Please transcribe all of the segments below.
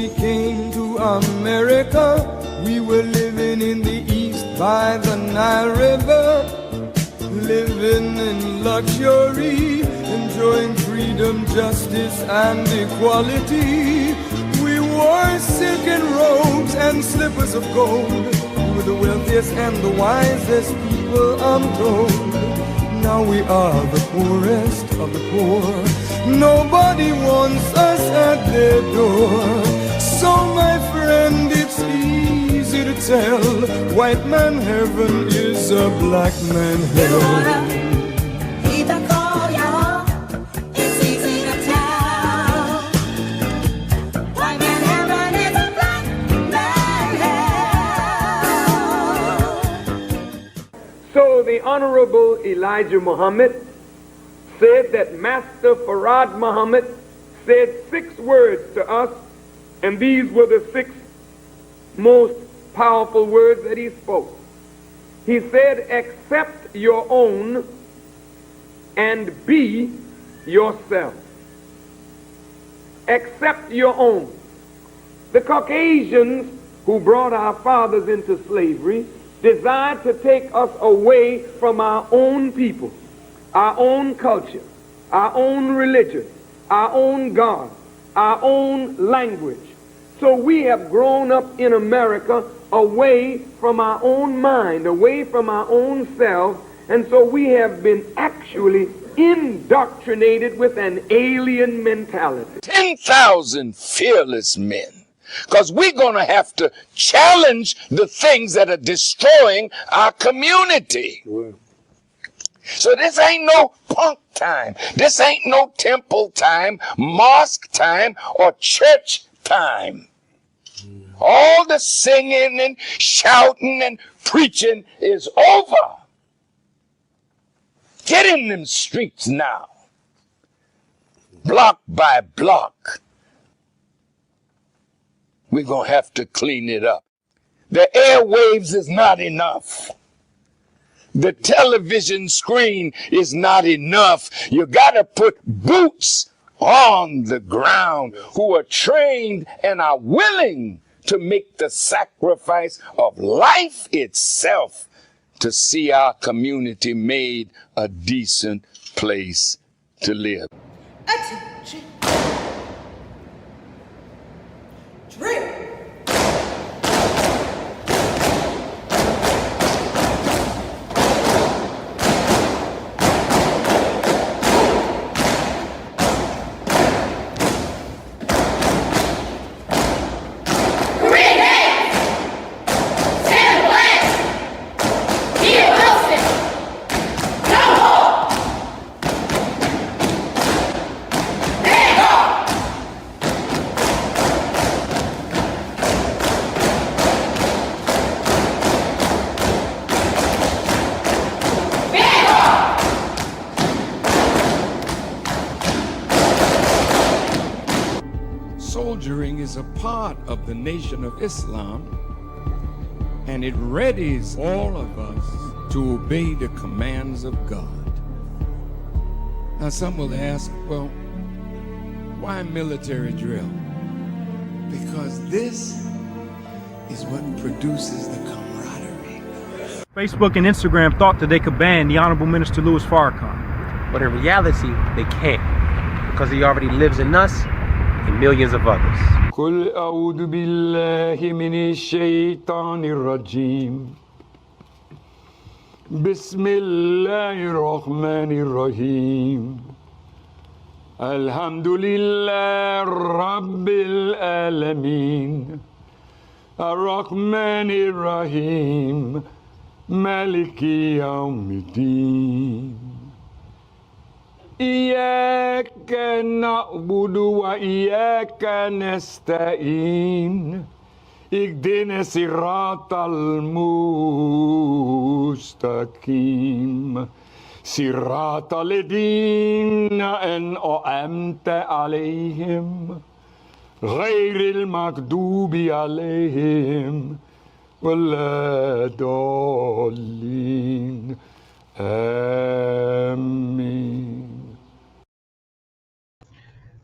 we came to America, we were living in the east by the Nile River, living in luxury, enjoying freedom, justice, and equality. We wore silken robes and slippers of gold. We were the wealthiest and the wisest people, I'm told. Now we are the poorest of the poor. Nobody wants us at their door. So my friend, it's easy to tell, white man heaven is a black man hell. It's easy to tell, white man heaven is a black man hell. So the Honorable Elijah Muhammad said that Master Farad Muhammad said 6 words to us, and these were the 6 most powerful words that he spoke. He said, accept your own and be yourself. Accept your own. The Caucasians who brought our fathers into slavery desired to take us away from our own people, our own culture, our own religion, our own God, our own language. So we have grown up in America away from our own mind, away from our own selves, and so we have been actually indoctrinated with an alien mentality. 10,000 fearless men, because we're going to have to challenge the things that are destroying our community. So this ain't no punk time. This ain't no temple time, mosque time, or church time. All the singing and shouting and preaching is over. Get in them streets now, block by block. We're going to have to clean it up. The airwaves is not enough. The television screen is not enough. You got to put boots on the ground who are trained and are willing to make the sacrifice of life itself to see our community made a decent place to live. Attention. Drill. Soldiering is a part of the Nation of Islam, and it readies all of us to obey the commands of God. Now some will ask, well, why military drill? Because this is what produces the camaraderie. Facebook and Instagram thought that they could ban the Honorable Minister Louis Farrakhan. But in reality, they can't, because he already lives in us and millions of others. قل أعوذ بالله من الشيطان الرجيم بسم الله الرحمن الرحيم الحمد لله رب العالمين الرحمن الرحيم مالك يوم الدين إياك نعبد وإياك نستعين اهدنا الصراط المستقيم صراط الذين أنعمت عليهم غير المغضوب عليهم ولا الضالين آمين.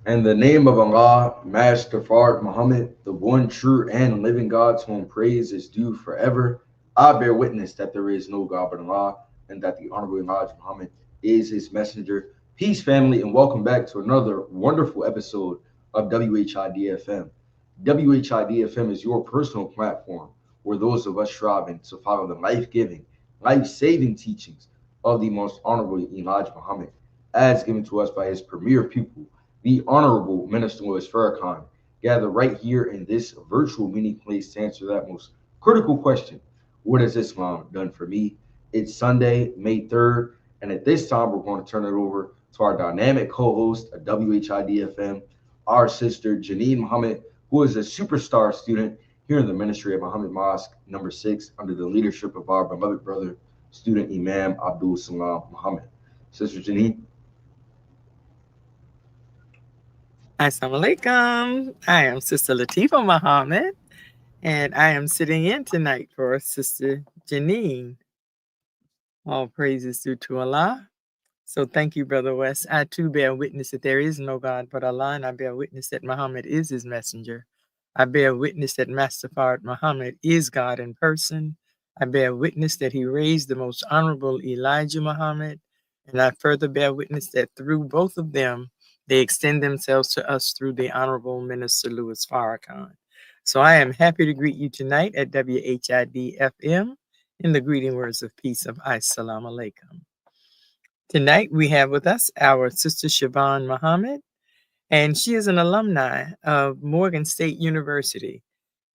In the name of Allah, Master Fard Muhammad, the one true and living God, to whom praise is due forever, I bear witness that there is no God but Allah, and that the Honorable Elijah Muhammad is his messenger. Peace, family, and welcome back to another wonderful episode of WHID-FM. WHID-FM is your personal platform where those of us striving to follow the life-giving, life-saving teachings of the most Honorable Elijah Muhammad, as given to us by his premier pupil, the Honorable Minister Louis Farrakhan, gather right here in this virtual meeting place to answer that most critical question: what has Islam done for me? It's Sunday, May 3rd, and at this time, we're going to turn it over to our dynamic co-host at WHID-FM, our sister Janine Muhammad, who is a superstar student here in the ministry at Muhammad Mosque number 6 under the leadership of our beloved brother, student Imam Abdul Salam Muhammad. Sister Janine. Assalamu alaikum. I am Sister Latifa Muhammad, and I am sitting in tonight for Sister Janine. All praises due to Allah. So thank you, Brother West. I too bear witness that there is no God but Allah, and I bear witness that Muhammad is his messenger. I bear witness that Master Fard Muhammad is God in person. I bear witness that he raised the most honorable Elijah Muhammad, and I further bear witness that through both of them, they extend themselves to us through the Honorable Minister Louis Farrakhan. So I am happy to greet you tonight at WHID-FM in the greeting words of peace of Assalamu alaikum. Tonight we have with us our sister Shavonne Muhammad, and she is an alumni of Morgan State University,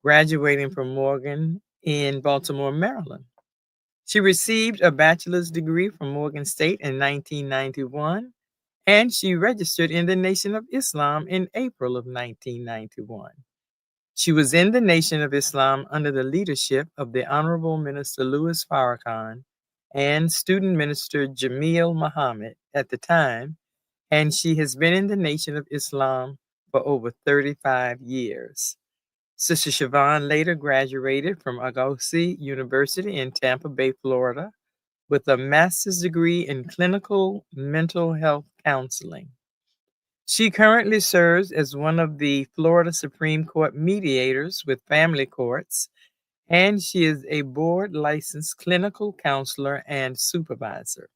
graduating from Morgan in Baltimore, Maryland. She received a bachelor's degree from Morgan State in 1991, and she registered in the Nation of Islam in April of 1991. She was in the Nation of Islam under the leadership of the Honorable Minister Louis Farrakhan and student minister Jamil Muhammad at the time, and she has been in the Nation of Islam for over 35 years. Sister Shavonne later graduated from Agossi University in Tampa Bay, Florida, with a master's degree in clinical mental health counseling. She currently serves as one of the Florida Supreme Court mediators with family courts, and she is a board-licensed clinical counselor and supervisor.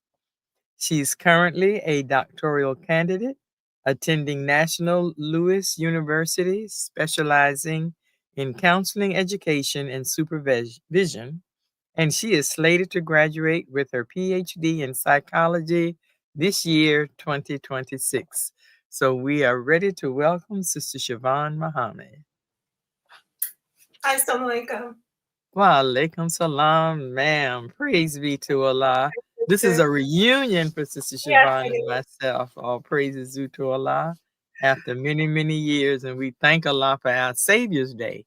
She's currently a doctoral candidate attending National Louis University, specializing in counseling education and supervision, and she is slated to graduate with her PhD in psychology this year, 2026. So we are ready to welcome Sister Shavonne Muhammad. Assalamu alaikum. Wa alaikum salam, ma'am. Praise be to Allah. This is a reunion for Sister Shavonne and myself. All praises due to Allah after many, many years. And we thank Allah for our Savior's Day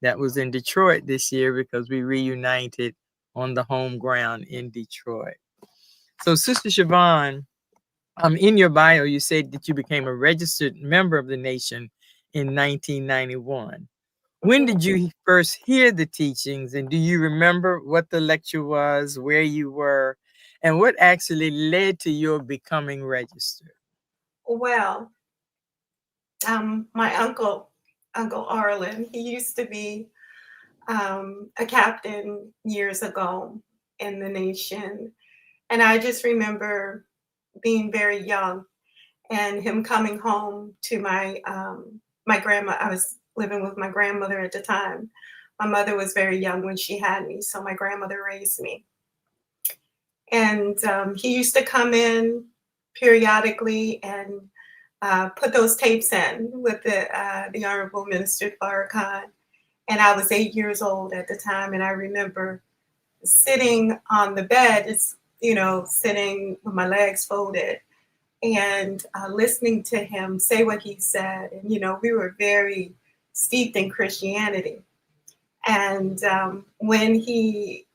that was in Detroit this year, because we reunited on the home ground in Detroit. So Sister Shavonne, in your bio, you said that you became a registered member of the Nation in 1991. When did you first hear the teachings, and do you remember what the lecture was, where you were, and what actually led to your becoming registered? Well, my Uncle Arlen, he used to be a captain years ago in the Nation. And I just remember being very young and him coming home to my grandma. I was living with my grandmother at the time. My mother was very young when she had me, so my grandmother raised me. And he used to come in periodically and put those tapes in with the Honorable Minister Farrakhan. And I was 8 years old at the time, and I remember sitting on the bed, sitting with my legs folded and listening to him say what he said. And, we were very steeped in Christianity. And when he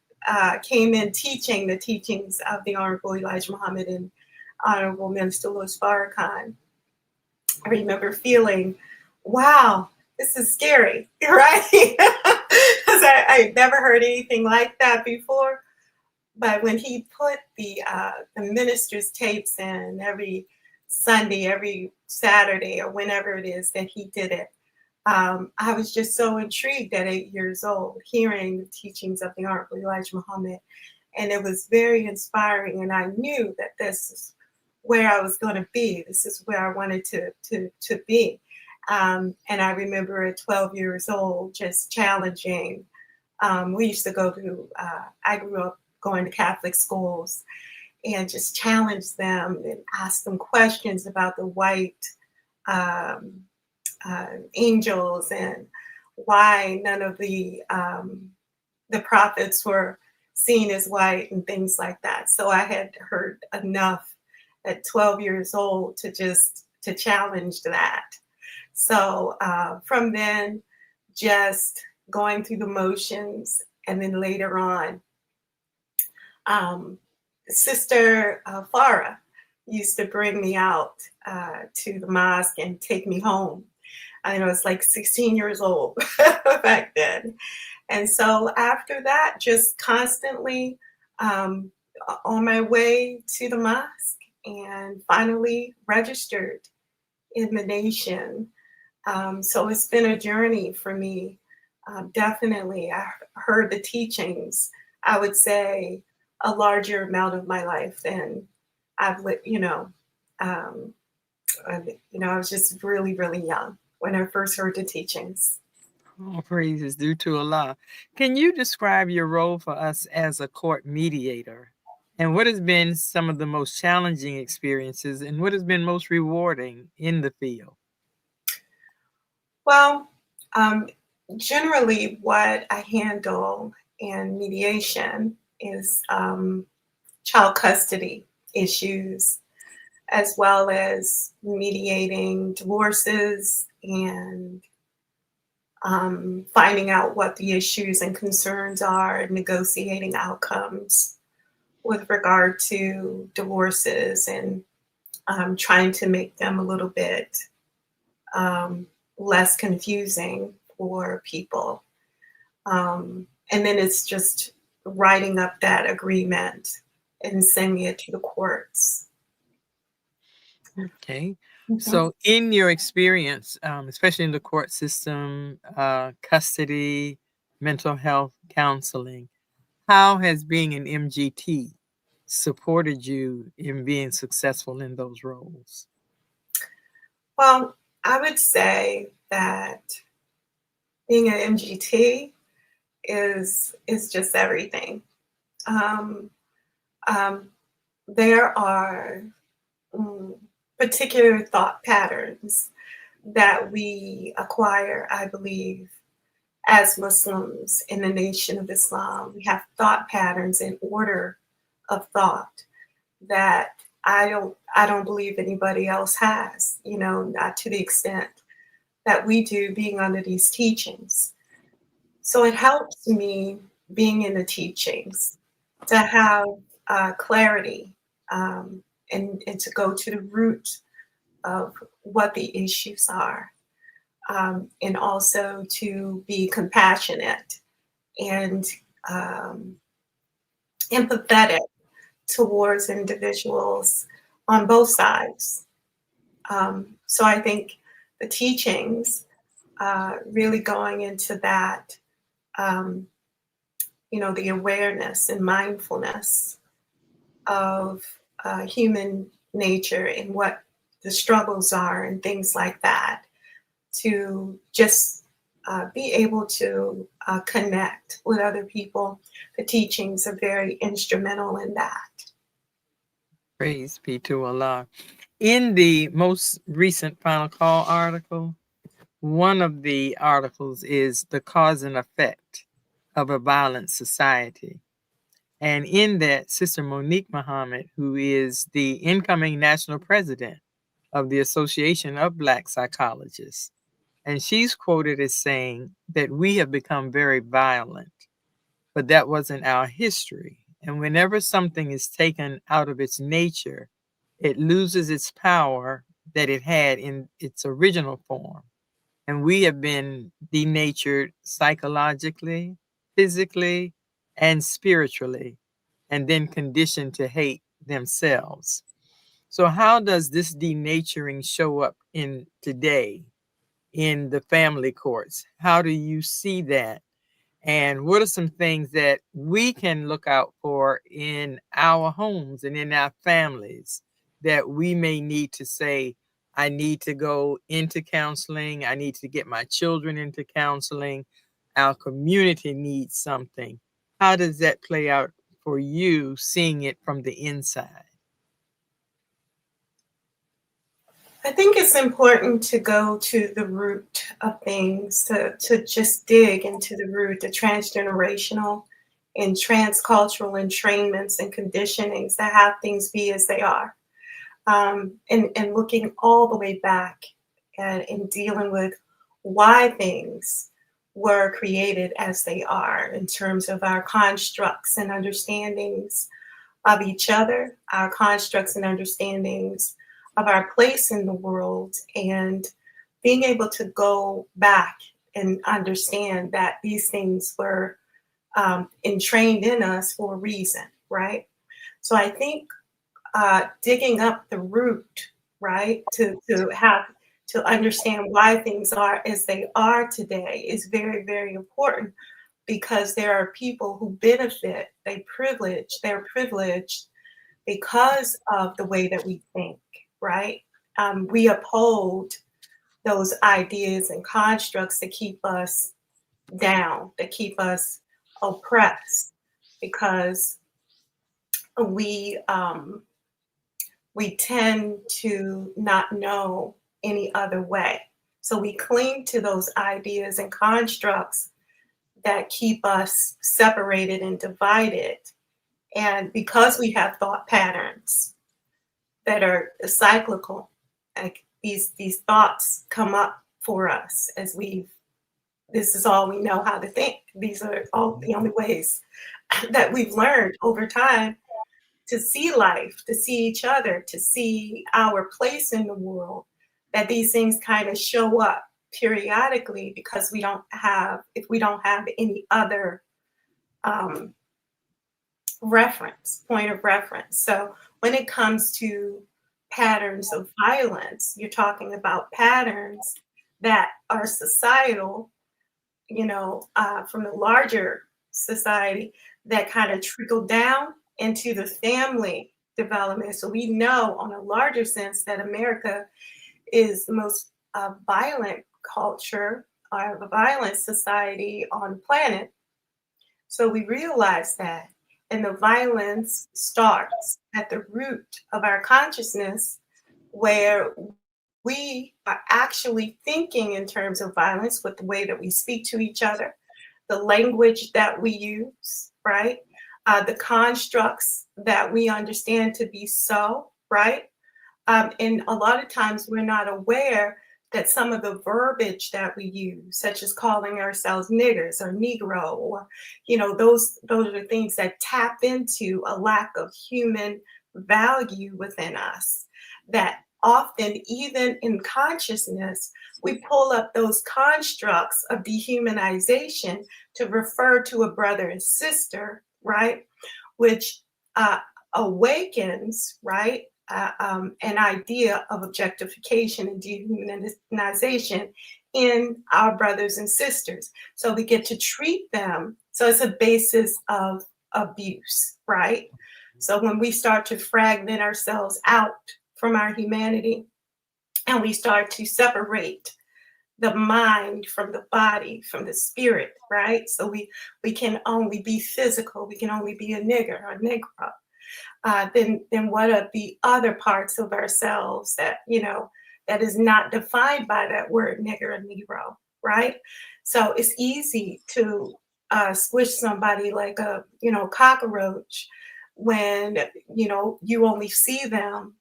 came in teaching the teachings of the Honorable Elijah Muhammad and Honorable Minister Louis Farrakhan, I remember feeling, wow, this is scary, right? Because I never heard anything like that before. But when he put the minister's tapes in every Sunday, every Saturday, or whenever it is that he did it. I was just so intrigued at 8 years old, hearing the teachings of the Honorable Elijah Muhammad. And it was very inspiring. And I knew that this is where I was going to be. This is where I wanted to be. And I remember at 12 years old, just challenging. We used to go to, I grew up going to Catholic schools, and just challenge them and ask them questions about the white angels and why none of the prophets were seen as white and things like that. So I had heard enough at 12 years old to challenge that. So from then, just going through the motions, and then later on, Sister Farah used to bring me out to the mosque and take me home. I was like 16 years old back then. And so after that, just constantly on my way to the mosque, and finally registered in the nation. So it's been a journey for me. Definitely, I heard the teachings, I would say, a larger amount of my life than I've lived, I was just really, really young when I first heard the teachings. All praise is due to Allah. Can you describe your role for us as a court mediator? And what has been some of the most challenging experiences, and what has been most rewarding in the field? Well, generally what I handle in mediation is child custody issues, as well as mediating divorces and finding out what the issues and concerns are, and negotiating outcomes with regard to divorces, and trying to make them a little bit less confusing for people. And then it's just writing up that agreement and sending it to the courts. Okay. So in your experience, especially in the court system, custody, mental health counseling, how has being an MGT supported you in being successful in those roles? Well, I would say that being an MGT is just everything. There are particular thought patterns that we acquire, I believe, as Muslims in the Nation of Islam. We have thought patterns and order of thought that I don't believe anybody else has, not to the extent that we do, being under these teachings. So it helps me, being in the teachings, to have clarity and to go to the root of what the issues are, and also to be compassionate and empathetic towards individuals on both sides. So I think the teachings, really going into that, the awareness and mindfulness of human nature and what the struggles are and things like that, to just be able to connect with other people. The teachings are very instrumental in that. Praise be to Allah. In the most recent Final Call article, one of the articles is the cause and effect of a violent society. And in that, Sister Monique Muhammad, who is the incoming national president of the Association of Black Psychologists, and she's quoted as saying that we have become very violent, but that wasn't our history. And whenever something is taken out of its nature, it loses its power that it had in its original form. And we have been denatured psychologically, physically, and spiritually, and then conditioned to hate themselves. So how does this denaturing show up in today in the family courts? How do you see that? And what are some things that we can look out for in our homes and in our families that we may need to say, I need to go into counseling. I need to get my children into counseling. Our community needs something. How does that play out for you, seeing it from the inside? I think it's important to go to the root of things, to just dig into the root, the transgenerational and transcultural entrainments and conditionings that have things be as they are. And looking all the way back and dealing with why things were created as they are in terms of our constructs and understandings of each other, our constructs and understandings of our place in the world, and being able to go back and understand that these things were entrained in us for a reason, right? So I think digging up the root, right, to understand why things are as they are today is very, very important, because there are people who benefit, they're privileged because of the way that we think, right? We uphold those ideas and constructs that keep us down, that keep us oppressed, because we tend to not know any other way. So we cling to those ideas and constructs that keep us separated and divided. And because we have thought patterns that are cyclical, like these thoughts come up for us as this is all we know how to think. These are all the only ways that we've learned over time to see life, to see each other, to see our place in the world, that these things kind of show up periodically because if we don't have any other point of reference. So when it comes to patterns of violence, you're talking about patterns that are societal, from the larger society that kind of trickle down into the family development. So we know on a larger sense that America is the most violent culture or a violent society on the planet. So we realize that. And the violence starts at the root of our consciousness, where we are actually thinking in terms of violence with the way that we speak to each other, the language that we use, right? The constructs that we understand to be so, right? And a lot of times we're not aware that some of the verbiage that we use, such as calling ourselves niggers or Negro, or, those are things that tap into a lack of human value within us, that often, even in consciousness, we pull up those constructs of dehumanization to refer to a brother and sister, right? Which awakens, right? An idea of objectification and dehumanization in our brothers and sisters. So we get to treat them. So it's a basis of abuse, right? So when we start to fragment ourselves out from our humanity and we start to separate the mind from the body, from the spirit, right? So we can only be physical. We can only be a nigger or negro. Then what are the other parts of ourselves that, that is not defined by that word nigger and negro, right? So it's easy to squish somebody like a, cockroach when, you only see them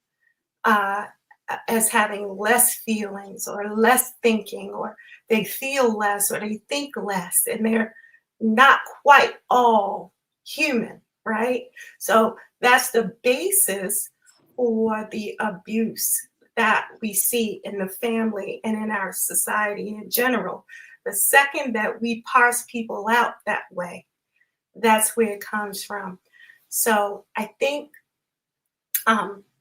as having less feelings or less thinking, or they feel less or they think less, and they're not quite all human, right? So that's the basis for the abuse that we see in the family and in our society in general. The second that we parse people out that way, that's where it comes from. So I think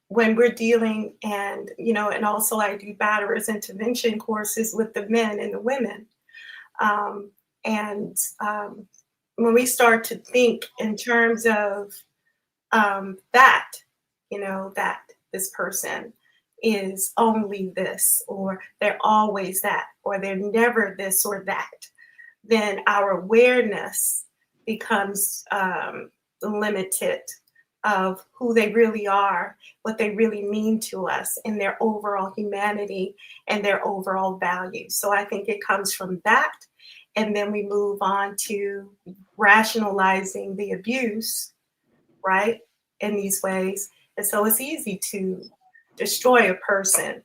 when we're dealing, and and also I do batterers intervention courses with the men and the women, um, and when we start to think in terms of that, that this person is only this, or they're always that, or they're never this or that, then our awareness becomes limited of who they really are, what they really mean to us, and their overall humanity and their overall value. So I think it comes from that. And then we move on to rationalizing the abuse, right, in these ways. And so it's easy to destroy a person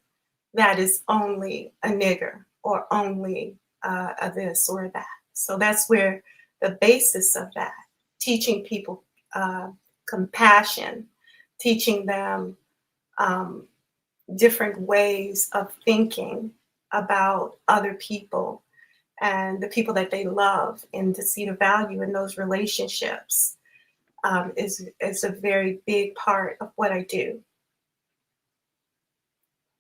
that is only a nigger or only a this or that. So that's where the basis of that, teaching people compassion, teaching them different ways of thinking about other people and the people that they love, and to see the value in those relationships is a very big part of what I do.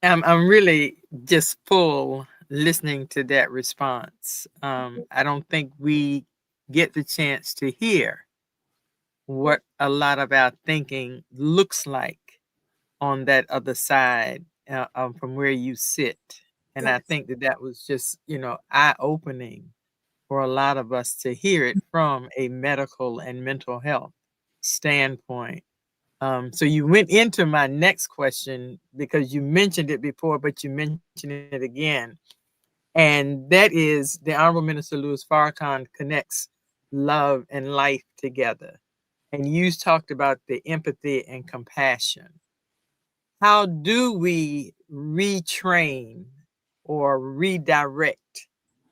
I'm really just full listening to that response. I don't think we get the chance to hear what a lot of our thinking looks like on that other side from where you sit. And I Yes. think that was just, eye-opening for a lot of us to hear it from a medical and mental health standpoint. So you went into my next question because you mentioned it before, but you mentioned it again. And that is the Honorable Minister Louis Farrakhan connects love and life together. And you talked about the empathy and compassion. How do we retrain or redirect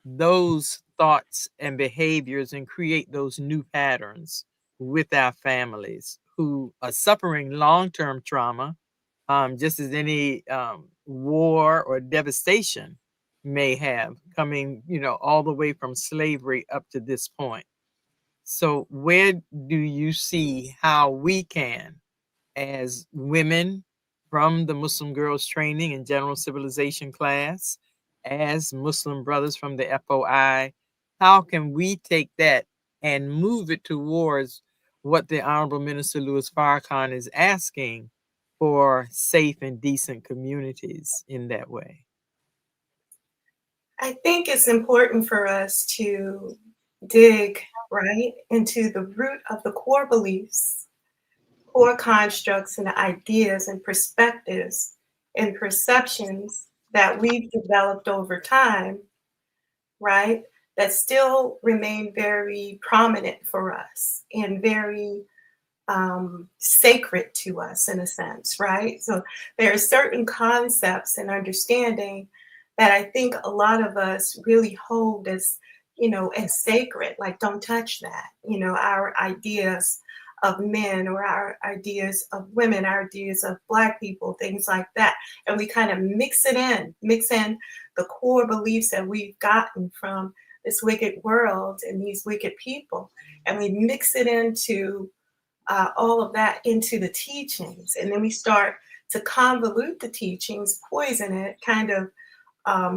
those thoughts and behaviors and create those new patterns with our families who are suffering long-term trauma, just as any war or devastation may have, coming, all the way from slavery up to this point? So where do you see how we can, as women from the Muslim Girls Training and General Civilization class, as Muslim brothers from the FOI, how can we take that and move it towards what the Honorable Minister Louis Farrakhan is asking for, safe and decent communities in that way? I think it's important for us to dig right into the root of the core beliefs, core constructs, and ideas and perspectives and perceptions that we've developed over time, right, that still remain very prominent for us and very sacred to us in a sense, right? So there are certain concepts and understanding that I think a lot of us really hold as, as sacred, like don't touch that, our ideas of men or our ideas of women, our ideas of Black people, things like that. And we kind of mix in the core beliefs that we've gotten from this wicked world and these wicked people. And we mix it into all of that into the teachings. And then we start to convolute the teachings, poison it, kind of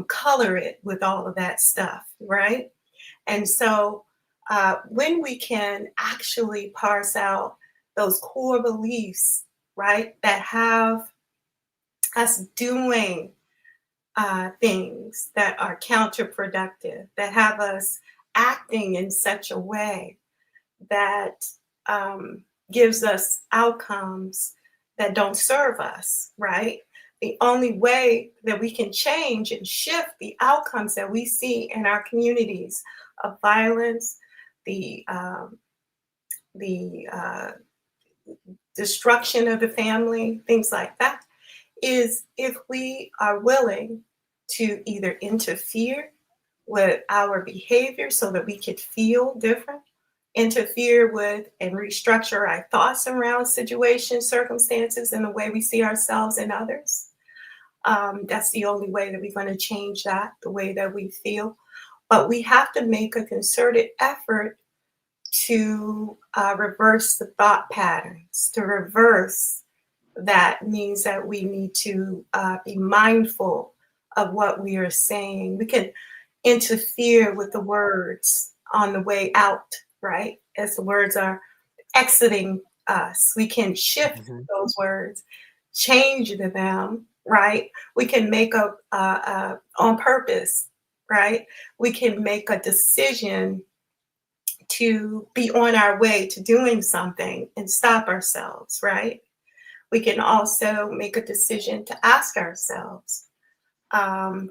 color it with all of that stuff, right? And so when we can actually parse out those core beliefs, right, that have us doing things that are counterproductive, that have us acting in such a way that gives us outcomes that don't serve us, right? The only way that we can change and shift the outcomes that we see in our communities of violence, the destruction of the family, things like that, is if we are willing to either interfere with our behavior so that we could feel different, interfere with and restructure our thoughts around situations, circumstances, and the way we see ourselves and others. That's the only way that we're going to change that, the way that we feel. But we have to make a concerted effort to reverse the thought patterns, to reverse that means that we need to be mindful of what we are saying. We can interfere with the words on the way out, right? As the words are exiting us, we can shift those words, change them, right? We can make on purpose, right? We can make a decision to be on our way to doing something and stop ourselves, right? We can also make a decision to ask ourselves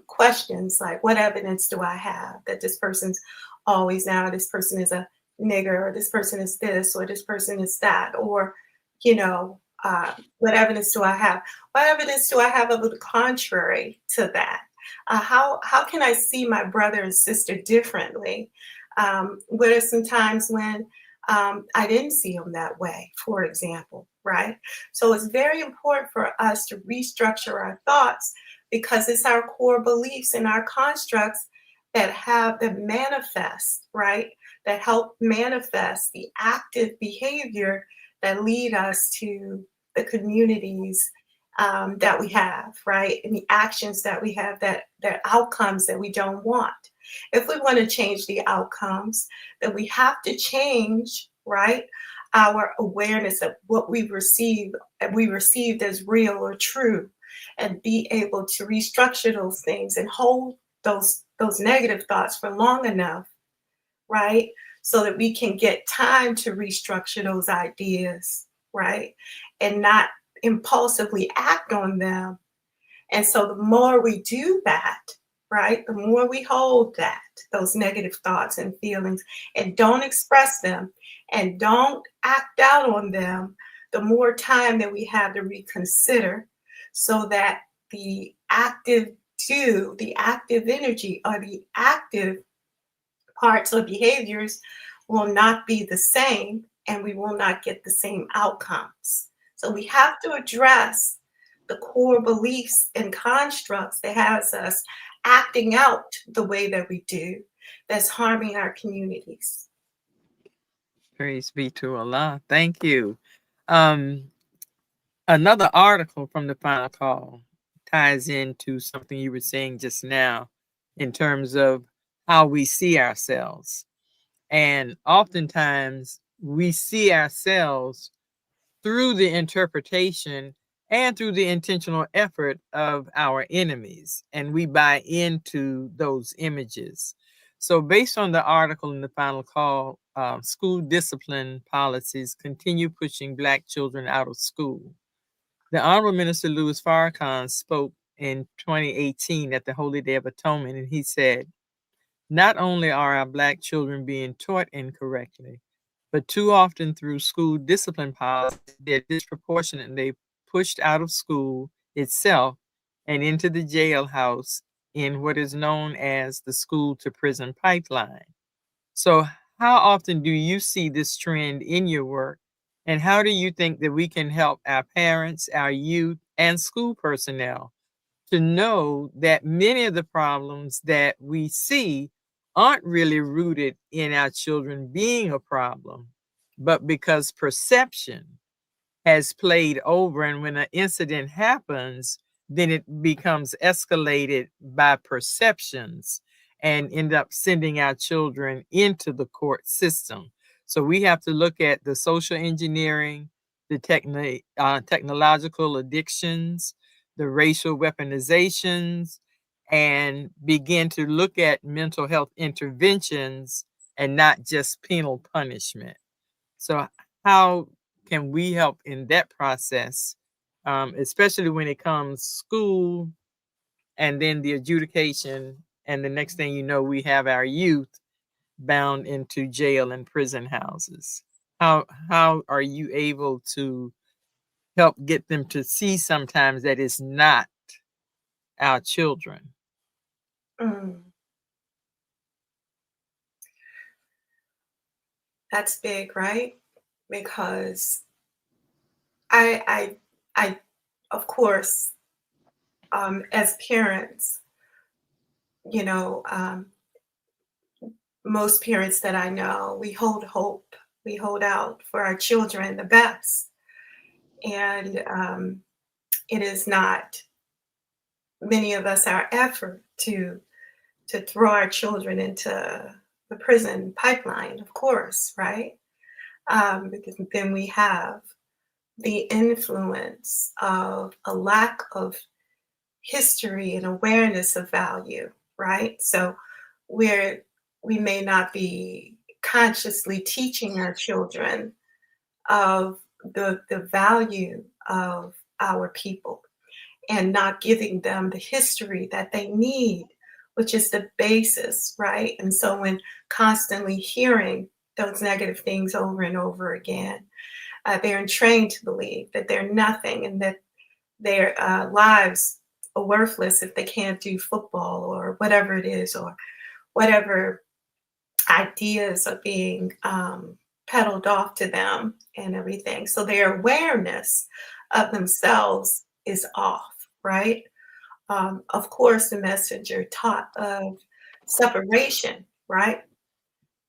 questions like, what evidence do I have that this person's always now, this person is a nigger, or this person is this, or this person is that, or, what evidence do I have? What evidence do I have of the contrary to that? How can I see my brother and sister differently? What are some times when I didn't see them that way, for example, right? So it's very important for us to restructure our thoughts, because it's our core beliefs and our constructs that manifest, right? That help manifest the active behavior that lead us to the communities that we have, right? And the actions that we have, that outcomes that we don't want. If we want to change the outcomes, then we have to change, right, our awareness of what we received as real or true, and be able to restructure those things and hold those negative thoughts for long enough, right, so that we can get time to restructure those ideas, right, and not impulsively act on them. And so the more we do that, right, the more we hold those negative thoughts and feelings, and don't express them and don't act out on them, the more time that we have to reconsider, so that the active energy, or the active parts or behaviors will not be the same, and we will not get the same outcomes. So we have to address the core beliefs and constructs that has us acting out the way that we do, that's harming our communities. Praise be to Allah. Thank you. Another article from the final call ties into something you were saying just now in terms of how we see ourselves. And oftentimes we see ourselves through the interpretation and through the intentional effort of our enemies, and we buy into those images. So based on the article in the final call, school discipline policies continue pushing Black children out of school. The Honorable Minister Louis Farrakhan spoke in 2018 at the Holy Day of Atonement, and he said, not only are our Black children being taught incorrectly, but too often through school discipline policies, they're disproportionately pushed out of school itself and into the jailhouse in what is known as the school to prison pipeline. So how often do you see this trend in your work? And how do you think that we can help our parents, our youth, and school personnel to know that many of the problems that we see aren't really rooted in our children being a problem, but because perception has played over, and when an incident happens, then it becomes escalated by perceptions and end up sending our children into the court system. So we have to look at the social engineering, the technological addictions, the racial weaponizations, and begin to look at mental health interventions and not just penal punishment. So how can we help in that process, especially when it comes school and then the adjudication, and the next thing you know, we have our youth bound into jail and prison houses? How are you able to help get them to see sometimes that it's not our children? That's big, right? Because I of course, as parents, most parents that I know, we hold hope, we hold out for our children the best. And it is not many of us our effort to throw our children into the prison pipeline, of course, right? Because then we have the influence of a lack of history and awareness of value, right? So we may not be consciously teaching our children of the value of our people and not giving them the history that they need, which is the basis, right? And so when constantly hearing those negative things over and over again, they're trained to believe that they're nothing and that their lives are worthless if they can't do football or whatever it is, or whatever ideas are being peddled off to them and everything. So their awareness of themselves is off, right? Of course, the messenger taught of separation, right?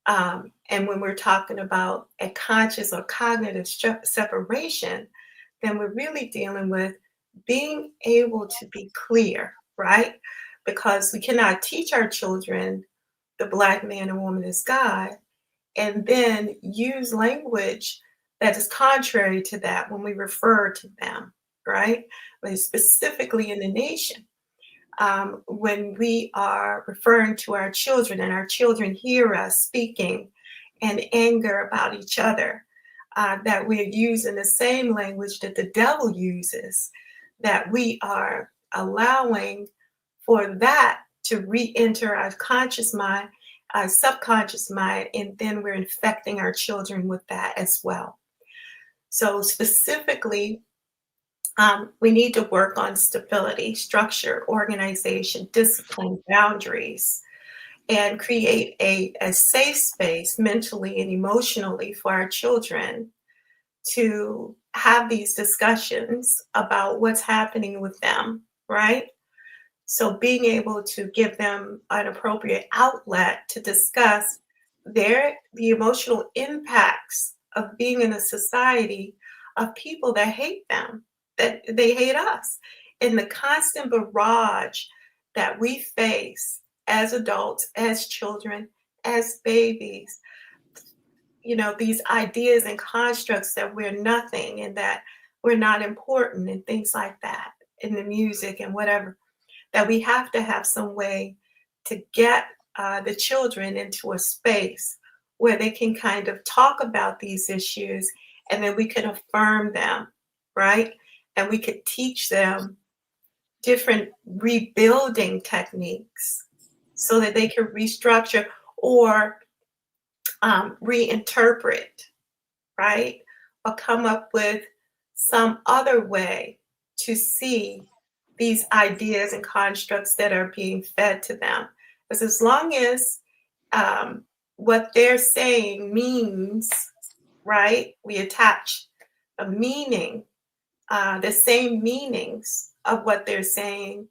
And when we're talking about a conscious or cognitive separation, then we're really dealing with being able to be clear, right? Because we cannot teach our children the Black man and woman is God and then use language that is contrary to that when we refer to them, right? Like specifically in the nation. When we are referring to our children and our children hear us speaking in anger about each other, that we're using the same language that the devil uses, that we are allowing for that to re-enter our conscious mind, our subconscious mind, and then we're infecting our children with that as well. So specifically, we need to work on stability, structure, organization, discipline, boundaries, and create a safe space mentally and emotionally for our children to have these discussions about what's happening with them, right? So being able to give them an appropriate outlet to discuss the emotional impacts of being in a society of people that hate them, that they hate us, and the constant barrage that we face as adults, as children, as babies, you know, these ideas and constructs that we're nothing and that we're not important and things like that in the music and whatever, that we have to have some way to get the children into a space where they can kind of talk about these issues and then we can affirm them, right? And we could teach them different rebuilding techniques so that they can restructure or reinterpret, right? Or come up with some other way to see these ideas and constructs that are being fed to them. Because as long as what they're saying means, right, we attach a meaning, the same meanings of what they're saying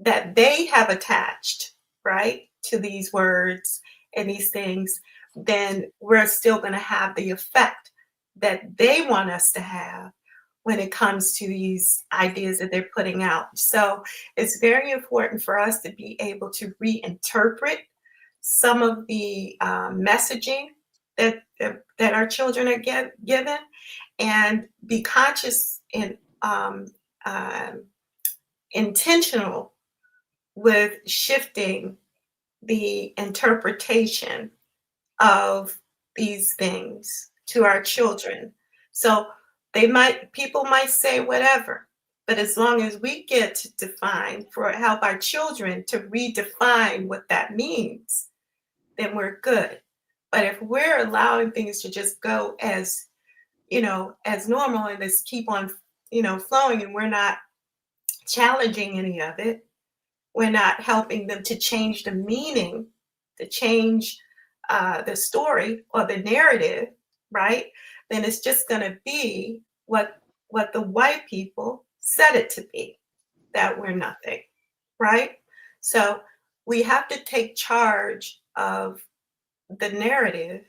that they have attached, right, to these words and these things, then we're still going to have the effect that they want us to have when it comes to these ideas that they're putting out. So it's very important for us to be able to reinterpret some of the messaging that our children are given and be conscious and intentional with shifting the interpretation of these things to our children. So people might say whatever, but as long as we get to define, help our children to redefine what that means, then we're good. But if we're allowing things to just go as, you know, as normal and just keep on, you know, flowing, and we're not challenging any of it, we're not helping them to change the meaning, to change the story or the narrative, right? Then it's just going to be what the white people said it to be, that we're nothing, right? So we have to take charge of the narrative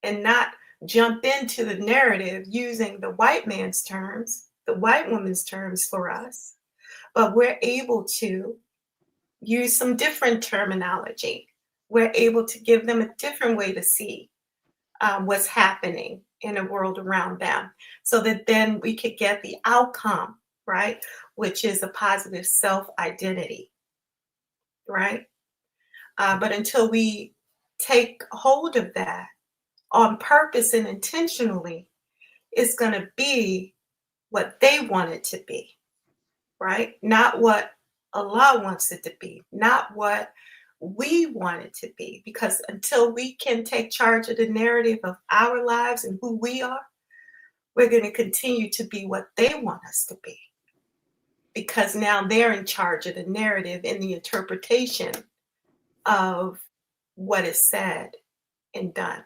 and not jump into the narrative using the white man's terms, the white woman's terms for us, but we're able to use some different terminology. We're able to give them a different way to see what's happening in the world around them, so that then we could get the outcome, right? Which is a positive self-identity, right? But until we take hold of that on purpose and intentionally, it's going to be what they want it to be, right? Not what Allah wants it to be, not what we want it to be. Because until we can take charge of the narrative of our lives and who we are, we're going to continue to be what they want us to be. Because now they're in charge of the narrative and the interpretation of what is said and done.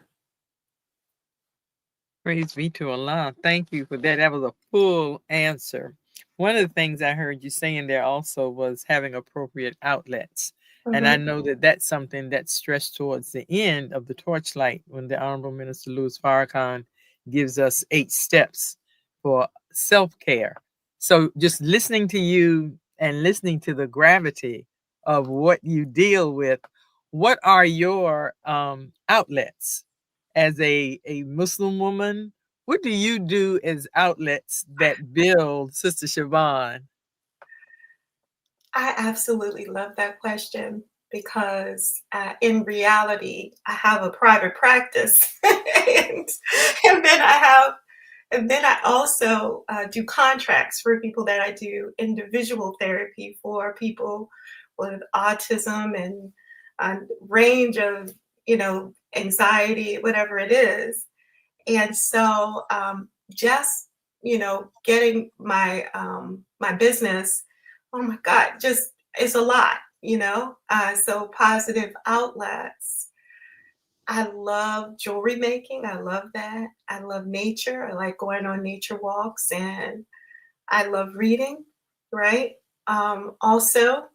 Praise be to Allah. Thank you for that. That was a full answer. One of the things I heard you saying there also was having appropriate outlets. And I know that that's something that's stressed towards the end of the Torchlight when the Honorable Minister Louis Farrakhan gives us 8 steps for self-care. So just listening to you and listening to the gravity of what you deal with, what are your outlets as a Muslim woman? What do you do as outlets that build, Sister Shavonne? I absolutely love that question because in reality, I have a private practice, and then I also do contracts for people that I do individual therapy for people with autism and a range of, anxiety, whatever it is. And so just, getting my my business, oh my God, just it's a lot, so positive outlets. I love jewelry making. I love that. I love nature. I like going on nature walks, and I love reading, right? Also,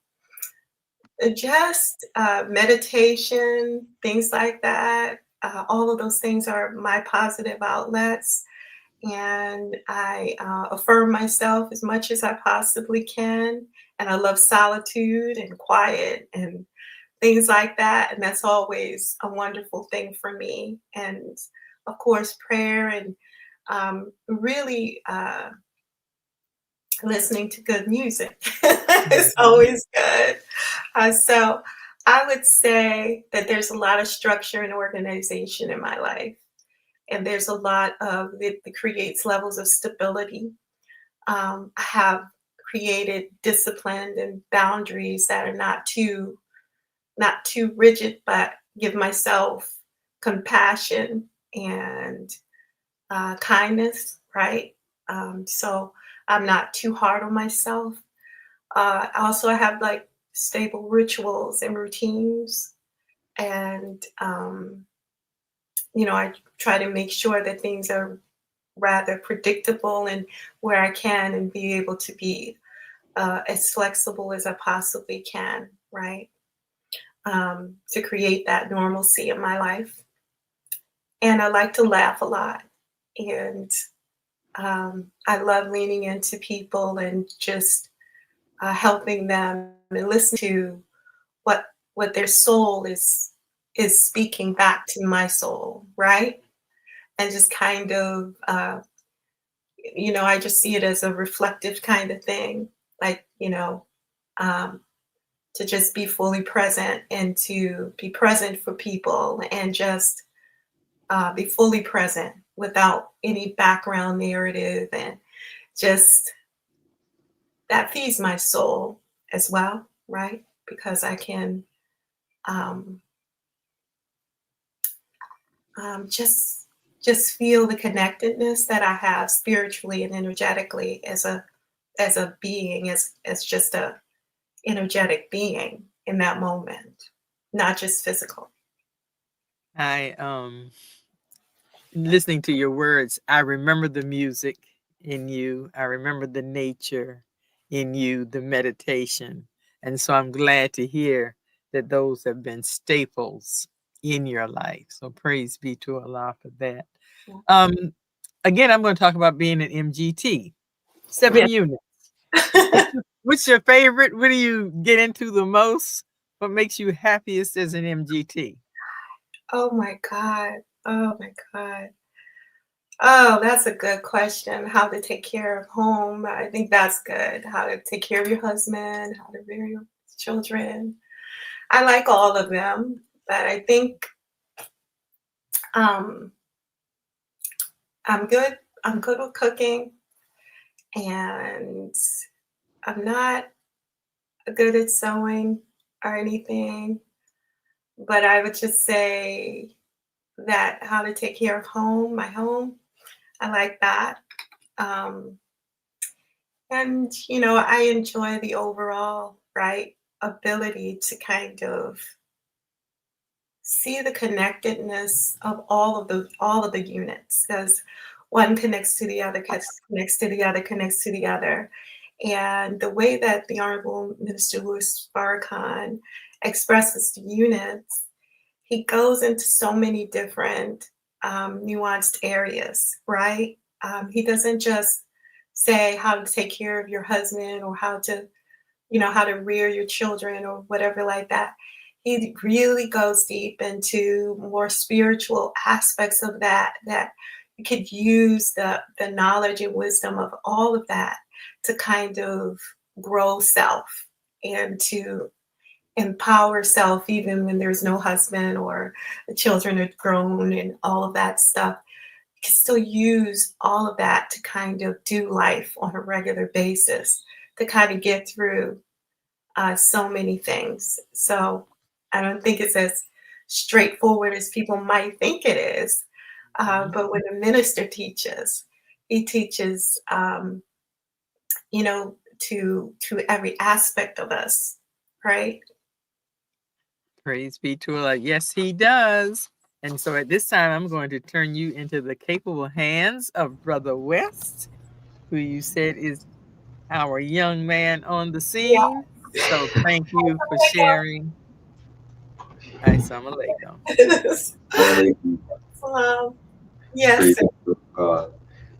just meditation, things like that. All of those things are my positive outlets. And I affirm myself as much as I possibly can. And I love solitude and quiet and things like that. And that's always a wonderful thing for me. And of course, prayer and really listening to good music is always good. So I would say that there's a lot of structure and organization in my life. And there's a lot of it that creates levels of stability. I have created discipline and boundaries that are not too rigid, but give myself compassion and kindness, right? So I'm not too hard on myself. Also, I have like stable rituals and routines, and I try to make sure that things are rather predictable and where I can, and be able to be as flexible as I possibly can, right? To create that normalcy in my life. And I like to laugh a lot. And I love leaning into people and just helping them and listen to what their soul is speaking back to my soul, right? And just kind of, I just see it as a reflective kind of thing, like, to just be fully present and to be present for people and just be fully present without any background narrative, and just that feeds my soul as well, right? Because I can just feel the connectedness that I have spiritually and energetically as a being, as just a energetic being in that moment, not just physical. Listening to your words, I remember the music in you. I remember the nature in you, the meditation. And so I'm glad to hear that those have been staples in your life. So praise be to Allah for that. Yeah. Again, I'm going to talk about being an MGT. 7 Yeah. units. What's your favorite? What do you get into the most? What makes you happiest as an MGT? Oh my God. Oh my God. Oh, that's a good question. How to take care of home. I think that's good. How to take care of your husband, how to rear your children. I like all of them, but I think um, I'm good. I'm good with cooking, and I'm not good at sewing or anything. But I would just say that how to take care of home, my home. I like that. Um, and, I enjoy the overall, right, ability to kind of see the connectedness of all of the units, because one connects to the other, connects to the other, connects to the other. And the way that the Honorable Minister Louis Farrakhan expresses the units, he goes into so many different nuanced areas, right? He doesn't just say how to take care of your husband or how to rear your children or whatever like that. He really goes deep into more spiritual aspects of that you could use the knowledge and wisdom of all of that to kind of grow self and to empower self even when there's no husband or the children are grown and all of that stuff. You can still use all of that to kind of do life on a regular basis to kind of get through so many things. So I don't think it's as straightforward as people might think it is. But when a minister teaches, he teaches, to every aspect of us, right? Praise be to Allah. Yes, he does. And so at this time, I'm going to turn you into the capable hands of Brother West, who you said is our young man on the scene. So thank you for sharing. Assalamu alaikum. Yes.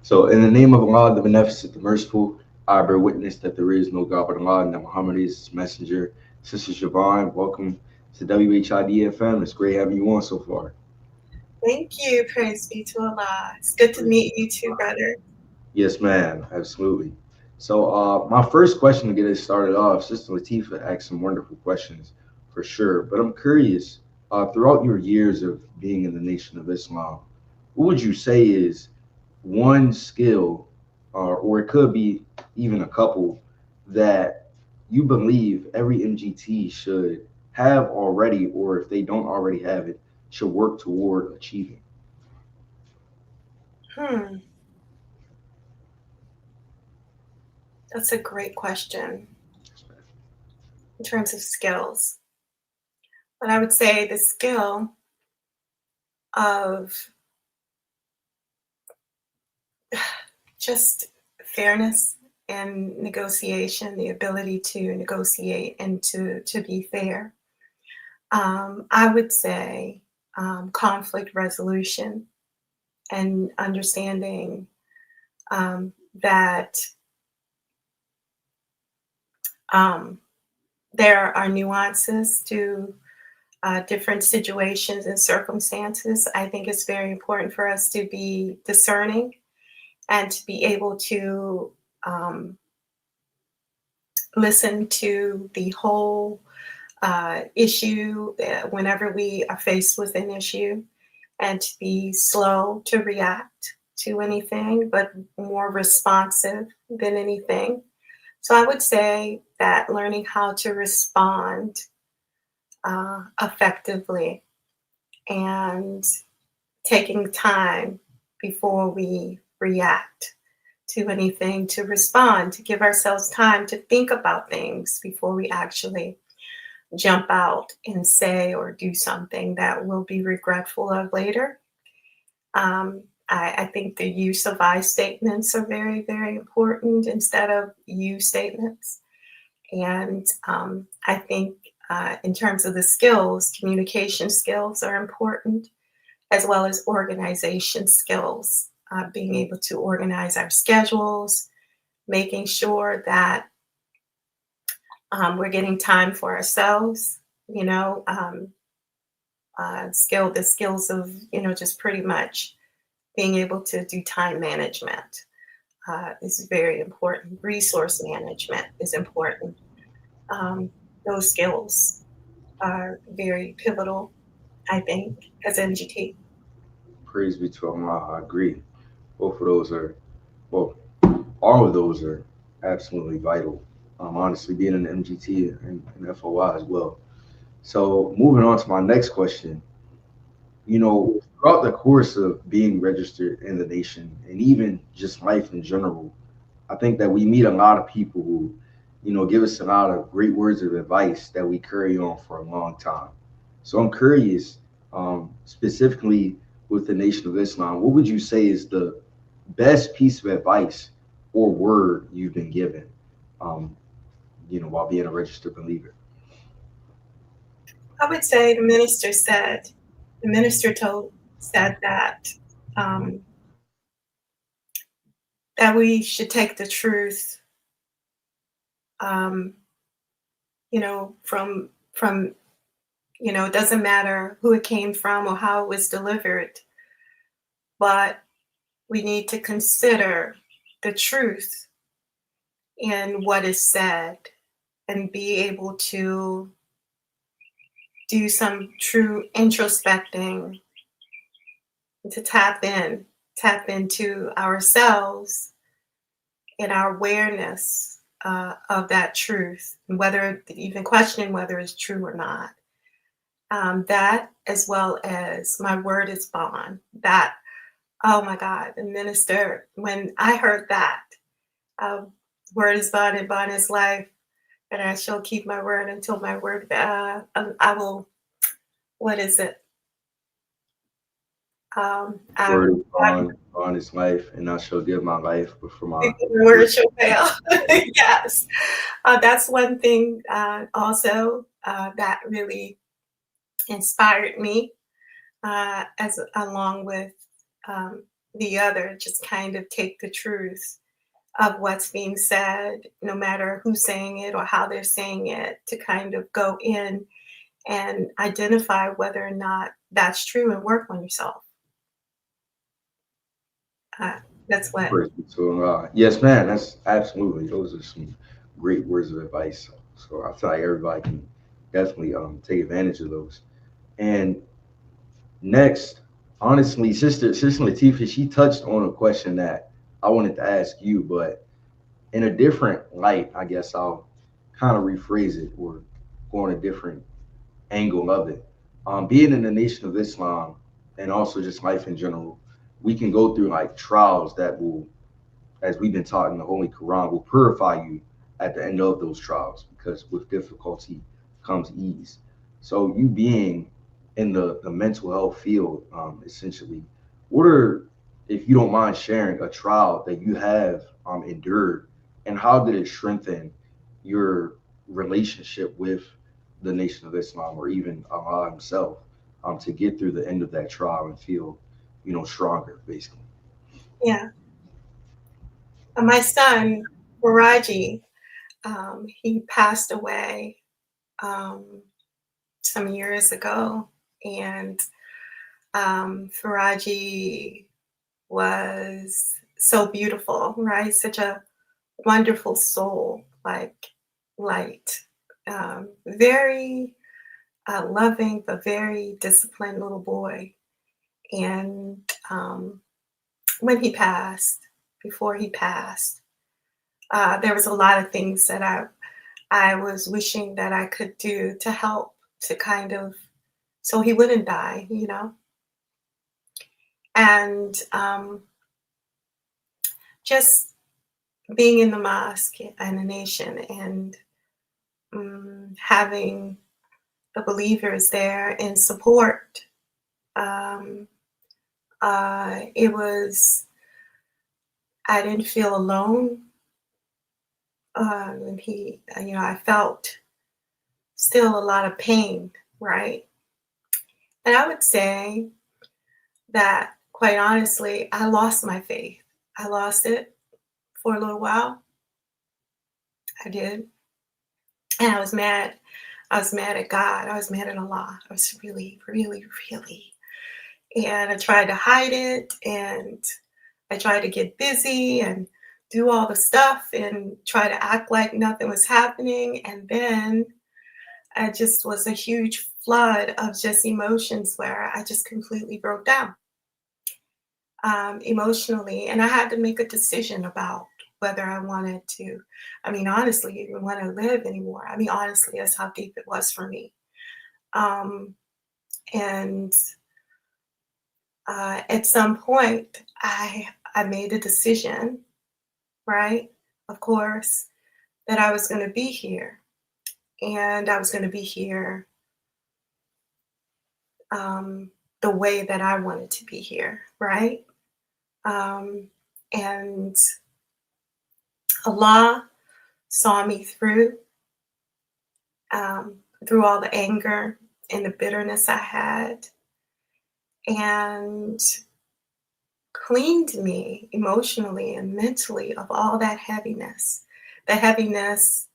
So in the name of Allah, the Beneficent, the Merciful, I bear witness that there is no God but Allah and that Muhammad is his messenger. Sister Shavonne, welcome to WHID-FM. It's great having you on so far. Thank you. Praise be to Allah. It's good to meet you too, brother. Yes, ma'am. Absolutely. So my first question to get it started off, Sister Latifah asked some wonderful questions for sure. But I'm curious, throughout your years of being in the Nation of Islam, what would you say is one skill, or it could be even a couple, that you believe every MGT should have already, or if they don't already have it, should work toward achieving? That's a great question in terms of skills. But I would say the skill of just fairness and negotiation, the ability to negotiate and to be fair. I would say conflict resolution and understanding that there are nuances to different situations and circumstances. I think it's very important for us to be discerning and to be able to listen to the whole issue whenever we are faced with an issue, and to be slow to react to anything, but more responsive than anything. So I would say that learning how to respond effectively and taking time before we react to anything, to respond, to give ourselves time to think about things before we actually jump out and say or do something that we'll be regretful of later. I think the use of I statements are very, very important instead of you statements. And I think in terms of the skills, communication skills are important, as well as organization skills, being able to organize our schedules, making sure that we're getting time for ourselves, the skills of, just pretty much being able to do time management is very important. Resource management is important. Those skills are very pivotal, I think, as MGT. Praise be to Allah. I agree. Both of those are, well, all of those are absolutely vital. Honestly, being in the MGT and FOI as well. So moving on to my next question, throughout the course of being registered in the nation and even just life in general, I think that we meet a lot of people who, give us a lot of great words of advice that we carry on for a long time. So I'm curious, specifically with the Nation of Islam, what would you say is the best piece of advice or word you've been given, while being a registered believer? I would say the minister said that that we should take the truth, from it doesn't matter who it came from or how it was delivered, but we need to consider the truth in what is said and be able to do some true introspecting, to tap into ourselves and our awareness of that truth, and whether even questioning whether it's true or not. That, as well as my word is bond. That, oh my God, the minister, when I heard that, word is bond and bond is life, and I shall keep my word until my word, I will, what is it? Word is bond is life, and I shall give my life before my word shall fail. Yes. That's one thing also that really inspired me, as along with the other, just kind of take the truth of what's being said, no matter who's saying it or how they're saying it, to kind of go in and identify whether or not that's true and work on yourself. That's what. Yes, man. That's absolutely. Those are some great words of advice. So I feel like everybody can definitely take advantage of those. And next, honestly, Sister Latifah, she touched on a question that I wanted to ask you, but in a different light. I guess I'll kind of rephrase it or go on a different angle of it. Being in the Nation of Islam and also just life in general, we can go through like trials that will, as we've been taught in the Holy Quran, will purify you at the end of those trials, because with difficulty comes ease. So you being in the mental health field, essentially, what are, if you don't mind sharing, a trial that you have endured, and how did it strengthen your relationship with the Nation of Islam or even Allah himself, to get through the end of that trial and feel, stronger, basically? Yeah. My son, Faraji, he passed away some years ago, and Faraji was so beautiful, right? Such a wonderful soul, like light, very loving, but very disciplined little boy. And when he passed, before he passed, there was a lot of things that I was wishing that I could do to help, to kind of, so he wouldn't die, And just being in the mosque and the nation, and having the believers there in support. I didn't feel alone. And I felt still a lot of pain, right? And I would say that, quite honestly, I lost my faith. I lost it for a little while. I did. And I was mad. I was mad at God. I was mad at Allah. I was really, really, really. And I tried to hide it, and I tried to get busy and do all the stuff and try to act like nothing was happening. And then I just was a huge flood of just emotions where I just completely broke down emotionally. And I had to make a decision about whether I wanted to, honestly, even want to live anymore. Honestly, that's how deep it was for me. And at some point, I made a decision, right? Of course, that I was going to be here. And I was going to be here the way that I wanted to be here, right? And Allah saw me through all the anger and the bitterness I had, and cleaned me emotionally and mentally of all that heaviness, the heaviness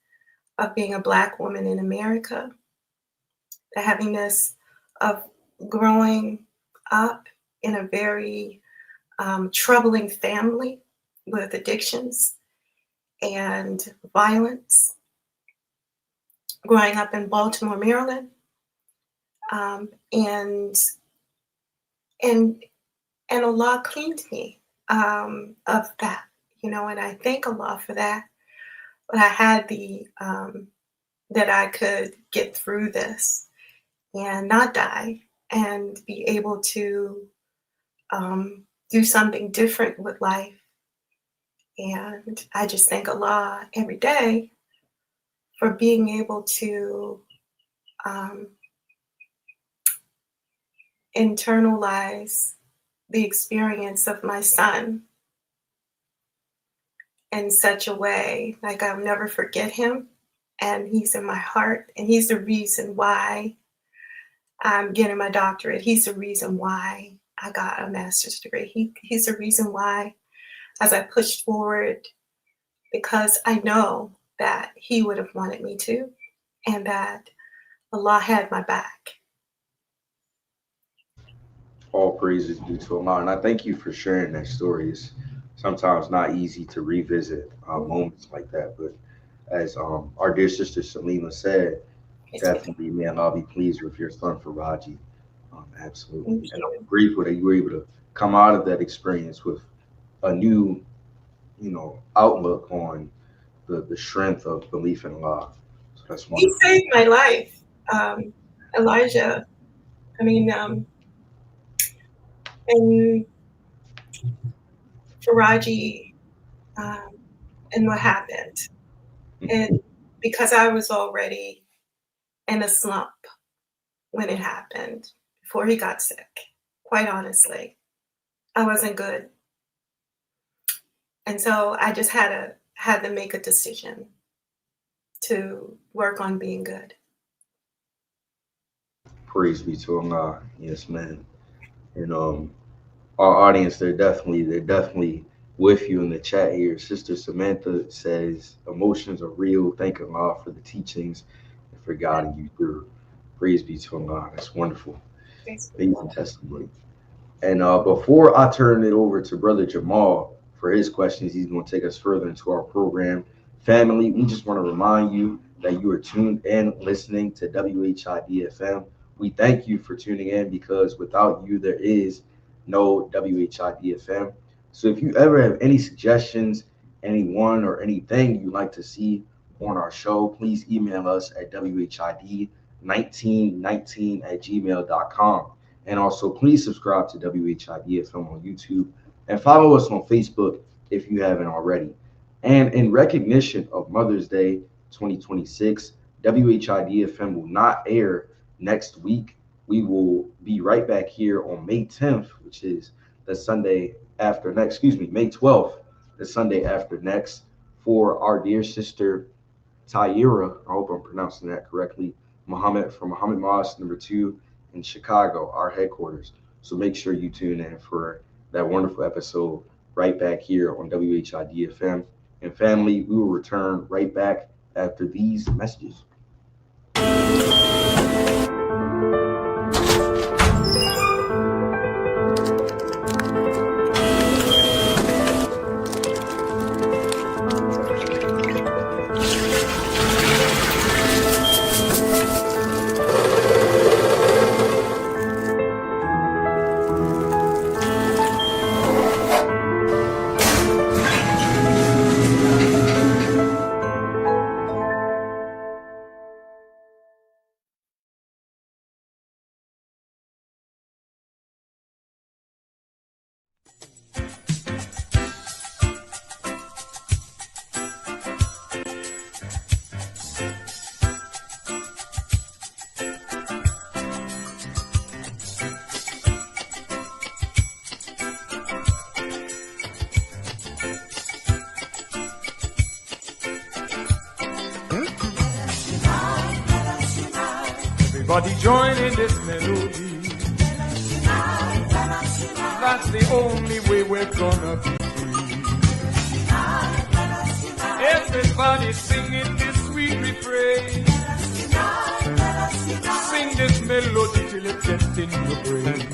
of being a Black woman in America, the heaviness of growing up in a very troubling family with addictions and violence, growing up in Baltimore, Maryland, and Allah cleaned me of that, and I thank Allah for that. But I had that I could get through this and not die and be able to do something different with life. And I just thank Allah every day for being able to internalize the experience of my son in such a way, like I'll never forget him. And he's in my heart. And he's the reason why I'm getting my doctorate. He's the reason why I got a master's degree. He's the reason why, as I pushed forward, because I know that he would have wanted me to, and that Allah had my back. All praises due to Allah. And I thank you for sharing that story. It's sometimes not easy to revisit moments like that. But as our dear sister Salima said, definitely, man, I'll be pleased with your son Faraji. Absolutely. And I'm grateful that you were able to come out of that experience with a new, outlook on the strength of belief in Allah. So that's wonderful. He saved my life, Elijah. And Faraji, and what happened. And because I was already in a slump when it happened, before he got sick, quite honestly, I wasn't good. And so I just had to make a decision to work on being good. Praise be to Allah. Yes, man. And our audience, they're definitely with you in the chat here. Sister Samantha says, emotions are real. Thank Allah for the teachings and for guiding you through. Praise be to Allah. That's wonderful. Amazing testimony. And before I turn it over to Brother Jamal for his questions, he's going to take us further into our program. Family, we just want to remind you that you are tuned in listening to WHID-FM. We thank you for tuning in, because without you, there is no WHID-FM. So if you ever have any suggestions, anyone or anything you'd like to see on our show, please email us at WHID1919@gmail.com. And also, please subscribe to WHID-FM on YouTube and follow us on Facebook if you haven't already. And in recognition of Mother's Day 2026, WHID-FM will not air next week. We will be right back here on May 10th, which is the Sunday after next, May 12th, the Sunday after next, for our dear sister Tyra, I hope I'm pronouncing that correctly, Muhammad from Muhammad Mosque number 2 in Chicago, our headquarters. So make sure you tune in for that wonderful episode right back here on WHID-FM. And family, we will return right back after these messages. Everybody join in this melody. That's the only way we're gonna be free. Everybody singing this sweet refrain. Sing this melody till it gets in your brain.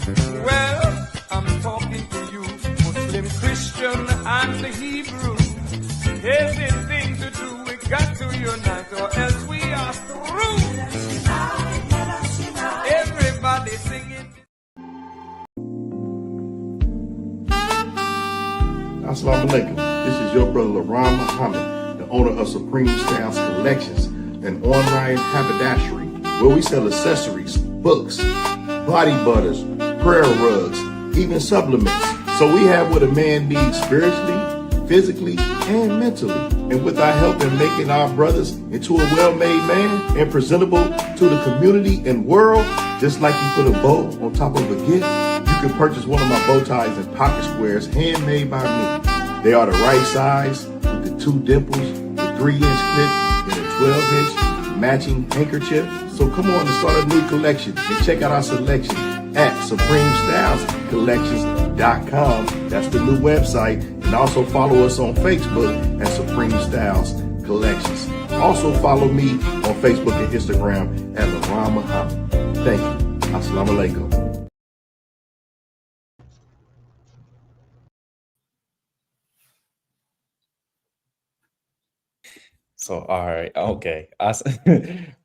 Well, I'm talking to you, Muslim, Christian, and the Hebrew. Anything to do, we got to unite or else we are through. Everybody singing. Assalamu alaikum. This is your brother Shavonne Muhammad, the owner of Supreme Styles Collections, an online haberdashery where we sell accessories, books, body butters, prayer rugs, even supplements. So we have what a man needs spiritually, physically, and mentally. And with our help in making our brothers into a well-made man and presentable to the community and world, just like you put a bow on top of a gift, you can purchase one of my bow ties and pocket squares handmade by me. They are the right size with the 2 dimples, the 3-inch clip, and a 12-inch matching handkerchief. So come on and start a new collection and check out our selection at SupremeStylesCollections.com. That's the new website. And also follow us on Facebook at Supreme Styles Collections. Also follow me on Facebook and Instagram at Shavonne Muhammad. Thank you. Assalamu alaikum. So, all right, okay.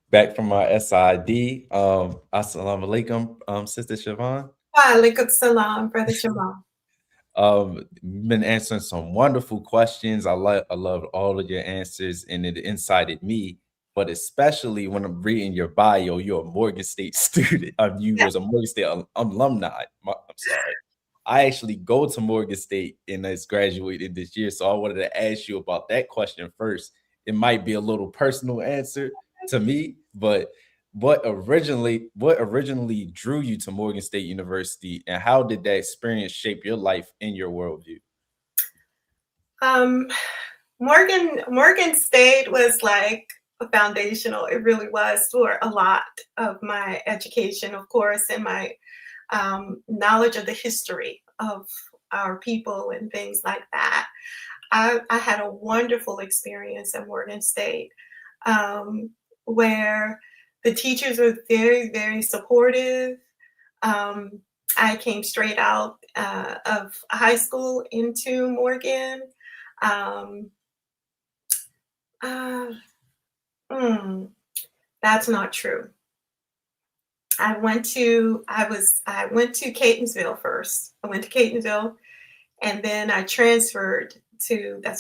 Back from our SID. Assalamu alaikum, Sister Shavonne. Wa alaikum salam, Brother Jamal. Been answering some wonderful questions. I love all of your answers, and it incited me. But especially when I'm reading your bio, you're a Morgan State student. You was a Morgan State alumni. I'm sorry. I actually go to Morgan State and it's graduated this year. So I wanted to ask you about that question first. It might be a little personal answer to me, but what originally drew you to Morgan State University, and how did that experience shape your life and your worldview? Morgan State was like foundational. It really was for a lot of my education, of course, and my knowledge of the history of our people and things like that. I had a wonderful experience at Morgan State where the teachers were very, very supportive. I came straight out of high school into Morgan. That's not true. I went to Catonsville first. I went to Catonsville, and then I transferred to I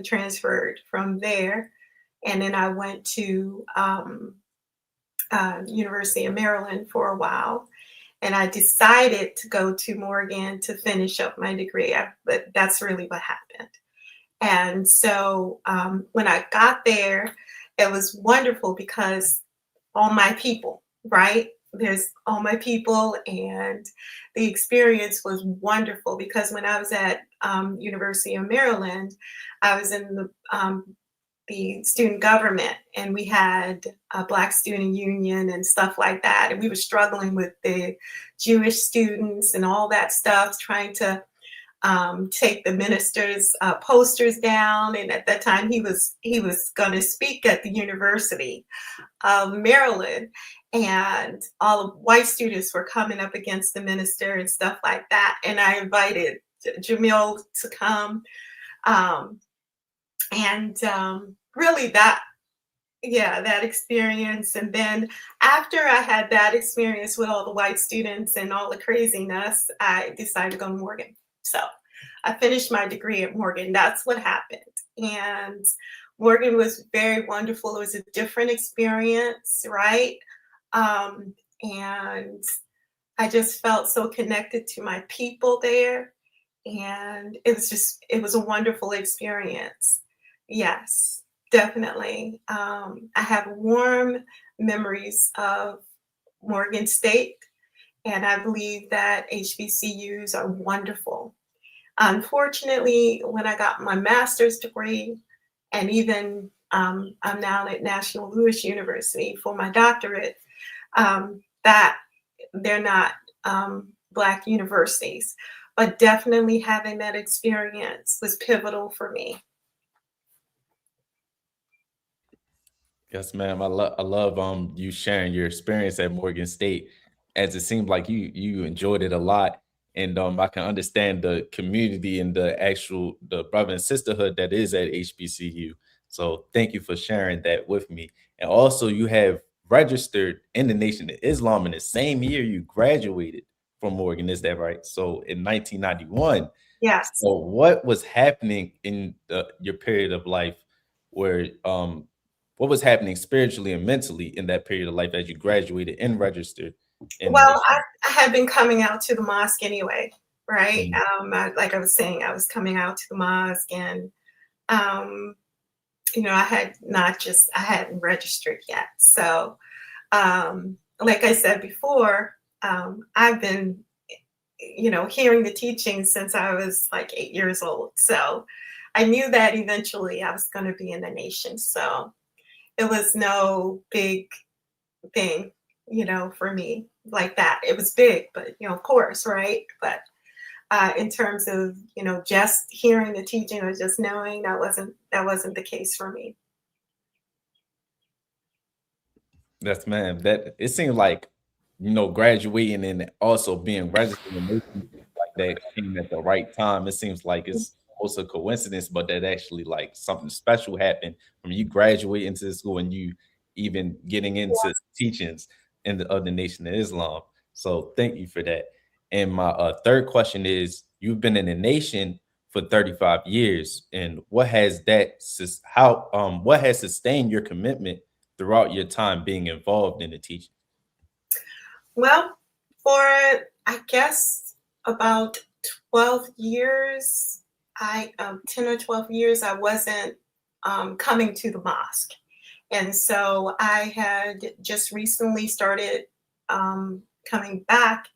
transferred from there, and then I went to University of Maryland for a while, and I decided to go to Morgan to finish up my degree. But that's really what happened. And so when I got there, it was wonderful because all my people, right? There's all my people, and the experience was wonderful because when I was at University of Maryland, I was in the the student government, and we had a Black student union and stuff like that. And we were struggling with the Jewish students and all that stuff, trying to take the minister's posters down. And at that time, he was going to speak at the University of Maryland, and all the white students were coming up against the minister and stuff like that. And I invited Jamil to come. Really that experience. And then after I had that experience with all the white students and all the craziness, I decided to go to Morgan. So I finished my degree at Morgan. That's what happened. And Morgan was very wonderful. It was a different experience, right? And I just felt so connected to my people there. And it was a wonderful experience. Yes, definitely. I have warm memories of Morgan State, and I believe that HBCUs are wonderful. Unfortunately, when I got my master's degree, and even I'm now at National Louis University for my doctorate, that they're not Black universities, but definitely having that experience was pivotal for me. Yes, ma'am. I love you sharing your experience at Morgan State, as it seemed like you enjoyed it a lot. And I can understand the community and the brother and sisterhood that is at HBCU. So thank you for sharing that with me. And also, you have registered in the Nation of Islam in the same year you graduated from Morgan. Is that right? So in 1991. Yes. So what was happening in your period of life where what was happening spiritually and mentally in that period of life as you graduated and registered? Well, I had been coming out to the mosque anyway, right? Like I was saying, I was coming out to the mosque, and I hadn't registered yet. So, like I said before, I've been, hearing the teachings since I was like 8 years old. So I knew that eventually I was going to be in the Nation. So it was no big thing, for me like that. It was big, but, of course, right? But in terms of, just hearing the teaching or just knowing, that wasn't the case for me. Yes, ma'am. That it seemed like, graduating and also being registered in Nation like that came at the right time. It seems like it's also a coincidence, but that actually like something special happened from you graduating to the school and you even getting into teachings of the Nation of Islam. So thank you for that. And my third question is, you've been in the Nation for 35 years, and what has sustained your commitment throughout your time being involved in the teaching? Well, for I guess about 12 years, 10 or 12 years, I wasn't coming to the mosque. And so I had just recently started coming back,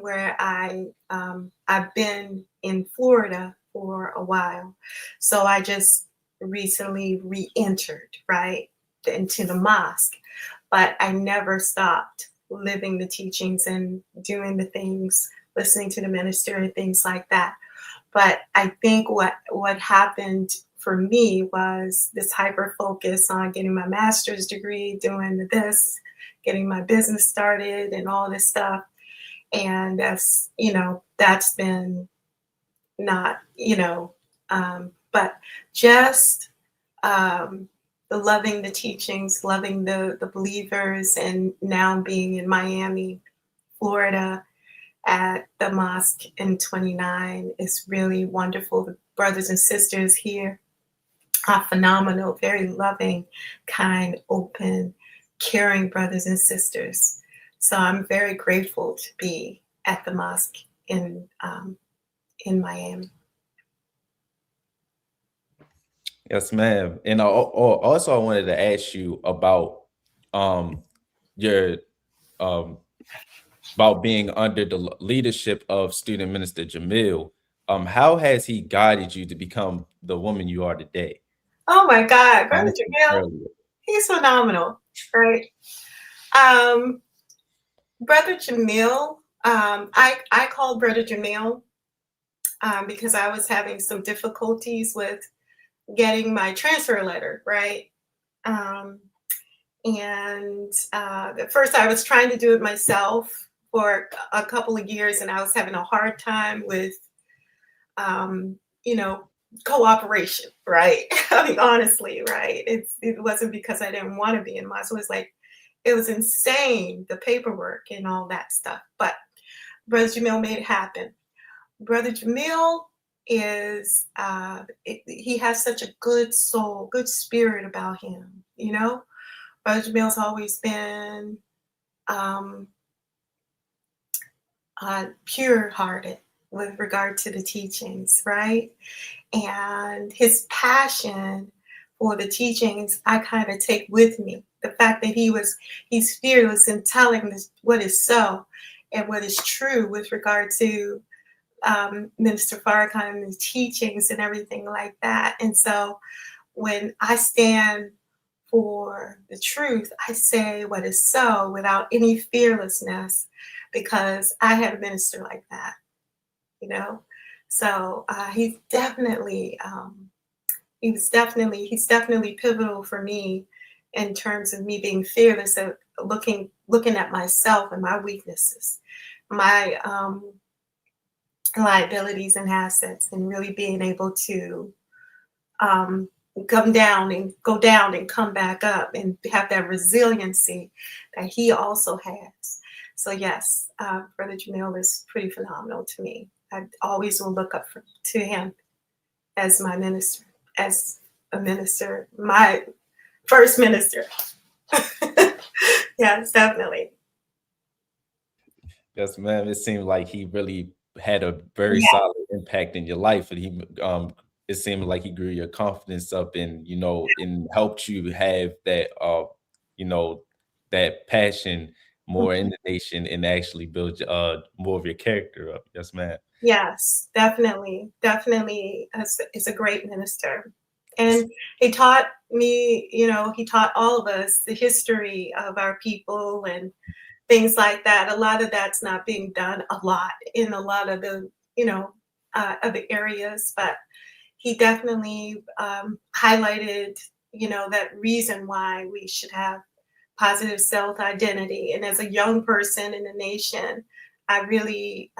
where I've been in Florida for a while. So I just recently re-entered, right, into the mosque. But I never stopped living the teachings and doing the things, listening to the minister and things like that. But I think what happened for me was this hyper focus on getting my master's degree, doing this, getting my business started and all this stuff. And that's been not, but just the loving the teachings, loving the believers, and now being in Miami, Florida, at the mosque in 29 is really wonderful. The brothers and sisters here are phenomenal, very loving, kind, open, caring brothers and sisters. So I'm very grateful to be at the mosque in Miami. Yes, ma'am. And also I wanted to ask you about your about being under the leadership of Student Minister Jamil. How has he guided you to become the woman you are today? Oh my God, Brother Honestly, Jamil, earlier. he's phenomenal, right? Brother Jamil, I called Brother Jamil because I was having some difficulties with getting my transfer letter, right? And at first I was trying to do it myself for a couple of years, and I was having a hard time with, you know, cooperation, right? I mean, honestly, right? It wasn't because I didn't want to be in Moss. It was like, it was insane, the paperwork and all that stuff. But Brother Jamil made it happen. Brother Jamil is, he has such a good soul, good spirit about him, you know? Brother Jamil's always been pure-hearted with regard to the teachings, right? And his passion for the teachings, I kind of take with me. The fact that he's fearless in telling this, what is so and what is true with regard to Minister Farrakhan and his teachings and everything like that. And so when I stand for the truth, I say what is so without any fearlessness, because I had a minister like that, you know? So he's definitely pivotal for me in terms of me being fearless at looking at myself and my weaknesses, my liabilities and assets, and really being able to come down and go down and come back up and have that resiliency that he also has. So yes, Brother Jamil is pretty phenomenal to me. I always will look up to him as my minister, as a minister, my first minister. Yes, definitely. Yes, ma'am. It seemed like he really had a very Yeah. solid impact in your life, and he it seemed like he grew your confidence up, and and helped you have that you know that passion more in the nation, and actually build more of your character up. Yes, ma'am. Yes, definitely. Definitely is a great minister. And he taught me, he taught all of us the history of our people and things like that. A lot of that's not being done a lot in a lot of the, other areas, but he definitely highlighted, that reason why we should have positive self-identity. And as a young person in the nation, I really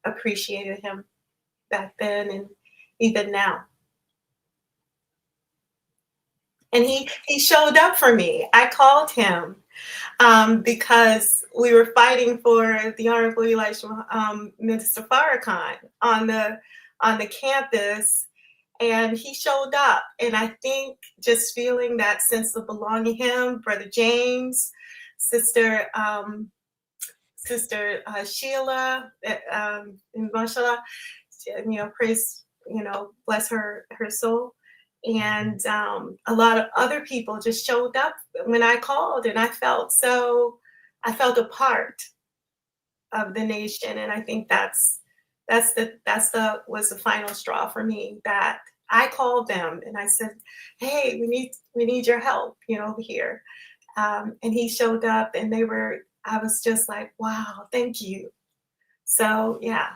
appreciated him back then and even now. And he showed up for me. I called him because we were fighting for the Honorable Minister Farrakhan on the campus, and he showed up. And I think just feeling that sense of belonging, him, Brother James, Sister Sheila, mashallah, praise, bless her soul. And a lot of other people just showed up when I called, and I felt a part of the nation. And I think was the final straw for me, that I called them and I said, hey, we need your help, over here. And he showed up, and I was just like, wow, thank you. So yeah,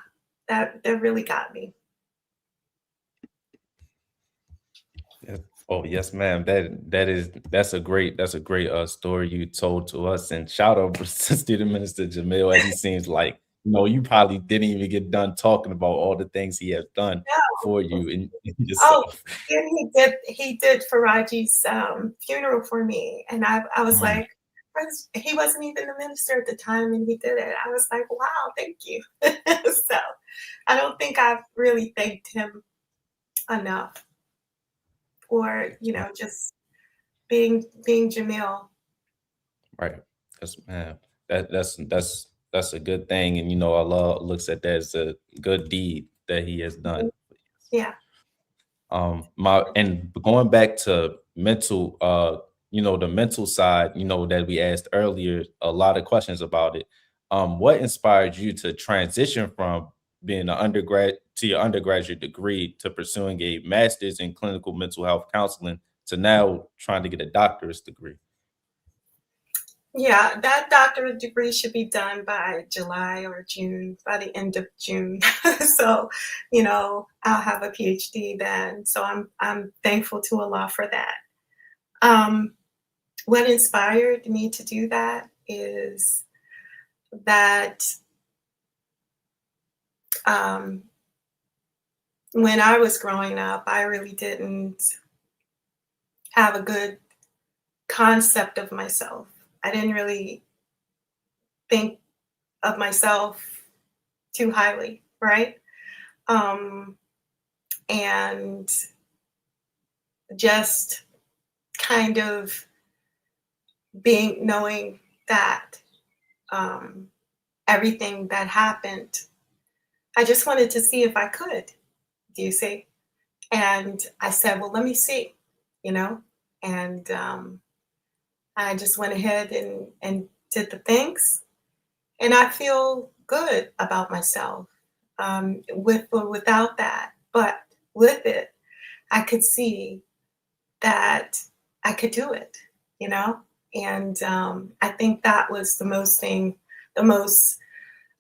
that really got me. Oh yes, ma'am. That's a great story you told to us. And shout out to Student Minister Jamil, as he seems like you probably didn't even get done talking about all the things he has done for you and yourself. Oh, and he did Faraji's funeral for me, and I was like, he wasn't even a minister at the time, and he did it. I was like, wow, thank you. So I don't think I've really thanked him enough for just being Jamil. Right. Yes, ma'am. That's a good thing, and Allah looks at that as a good deed that he has done. Yeah. And going back to mental, the mental side, that we asked earlier, a lot of questions about it. What inspired you to transition from being an undergrad to your undergraduate degree to pursuing a master's in clinical mental health counseling to now trying to get a doctorate degree? Yeah, that doctorate degree should be done by July or June, by the end of June. So, I'll have a PhD then. So I'm thankful to Allah for that. What inspired me to do that is that when I was growing up, I really didn't have a good concept of myself. I didn't really think of myself too highly, right? And just kind of knowing that everything that happened, I just wanted to see if I could, do you see? And I said, well, let me see, and I just went ahead and did the things, and I feel good about myself with or without that. But with it, I could see that I could do it, and I think that was the most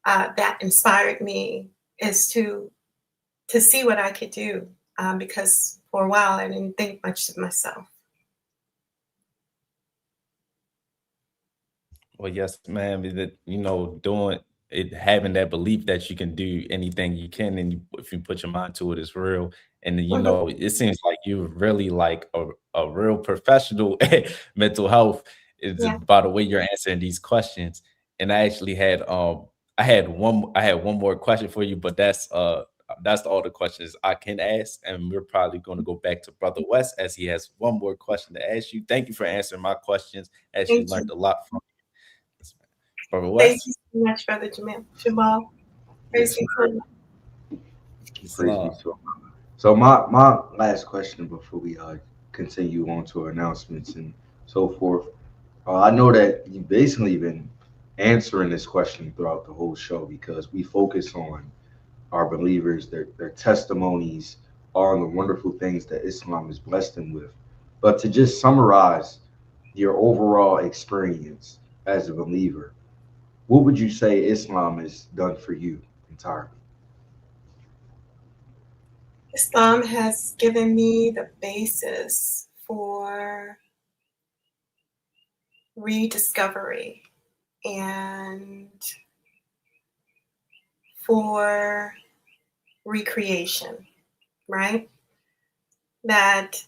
that inspired me, is to see what I could do, because for a while I didn't think much of myself. Well, yes, ma'am. That doing it, having that belief that you can do anything you can, and if you put your mind to it, it's real. And it seems like you're really like a real professional at mental health. It's Yeah. by the way you're answering these questions. And I actually had I had one more question for you, but that's all the questions I can ask. And we're probably going to go back to Brother West as he has one more question to ask you. Thank you for answering my questions. Actually Thank learned you. a lot from you. Brother Thank West. you so much, Brother Jamal. Praise be to Allah. Praise be to Allah. So my last question before we continue on to our announcements and so forth. I know that you've basically been answering this question throughout the whole show, because we focus on our believers, their testimonies, all the wonderful things that Islam has blessed them with. But to just summarize your overall experience as a believer, what would you say Islam has done for you entirely? Islam has given me the basis for rediscovery and for recreation, right? That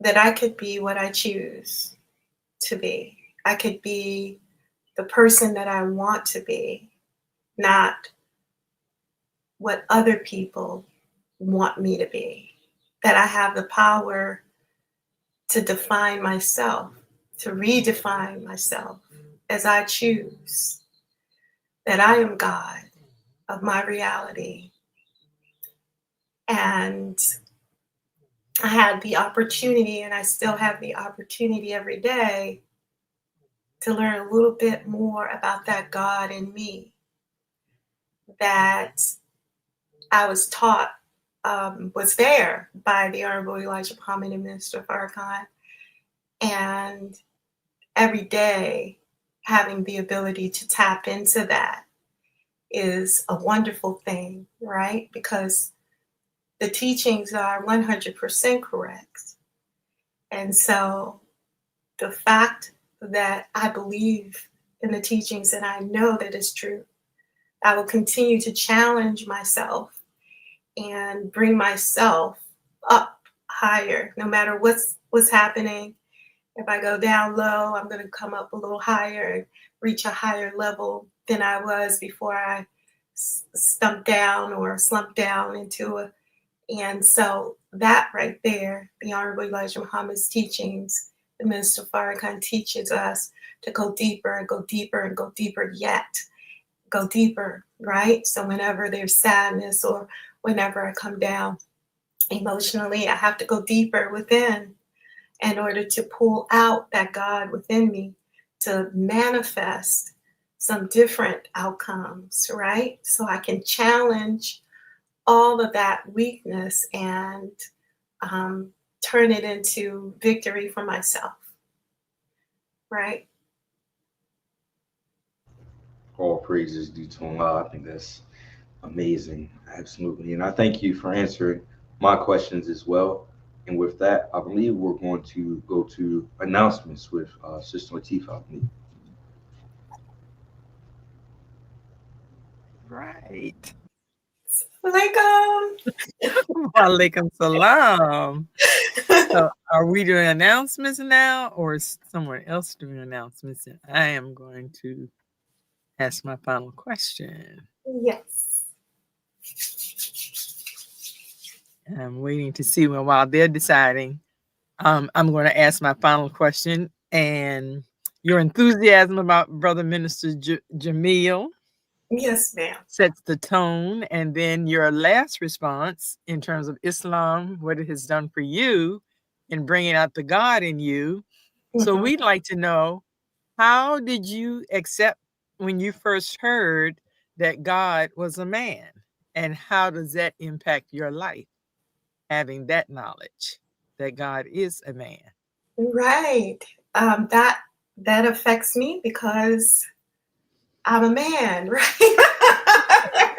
I could be what I choose to be. I could be the person that I want to be, not what other people want me to be. That I have the power to define myself, to redefine myself as I choose. That I am God of my reality. And I had the opportunity, and I still have the opportunity every day, to learn a little bit more about that God in me that I was taught was there by the Honorable Elijah Muhammad and Minister Farrakhan. And every day having the ability to tap into that is a wonderful thing, right? Because the teachings are 100% correct. And so the fact that I believe in the teachings and I know that it's true, I will continue to challenge myself and bring myself up higher, no matter what's happening. If I go down low, I'm going to come up a little higher and reach a higher level than I was before I slumped down into a. And so that right there, the Honorable Elijah Muhammad's teachings, the Minister Farrakhan teaches us to go deeper and go deeper and go deeper yet. Go deeper, right? So whenever there's sadness or whenever I come down emotionally, I have to go deeper within in order to pull out that God within me to manifest some different outcomes, right? So I can challenge all of that weakness and turn it into victory for myself, right? All praises due to Allah. I think that's amazing. Absolutely. And I thank you for answering my questions as well. And with that, I believe we're going to go to announcements with Sister Latifah, I believe. Right. Alaikum. Walaikum salam. So are we doing announcements now, or is someone else doing announcements? And I am going to ask my final question. Yes. And I'm waiting to see while they're deciding. I'm going to ask my final question. And your enthusiasm about Brother Minister Jamil Yes, ma'am. sets the tone. And then your last response in terms of Islam, what it has done for you in bringing out the God in you. So we'd like to know, how did you accept when you first heard that God was a man? And how does that impact your life, having that knowledge that God is a man? Right. That affects me because I'm a man, right?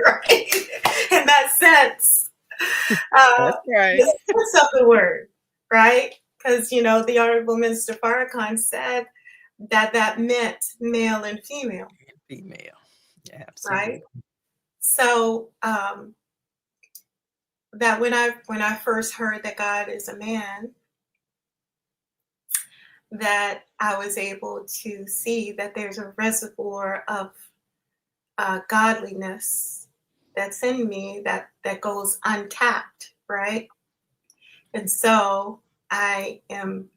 Right. In that sense. That's right. The sense of the word, right? Because, the Honorable Minister Farrakhan said that meant male and female. Female. Yeah, absolutely. Right? So that when I first heard that God is a man, that I was able to see that there's a reservoir of godliness that's in me that goes untapped, right? And so I am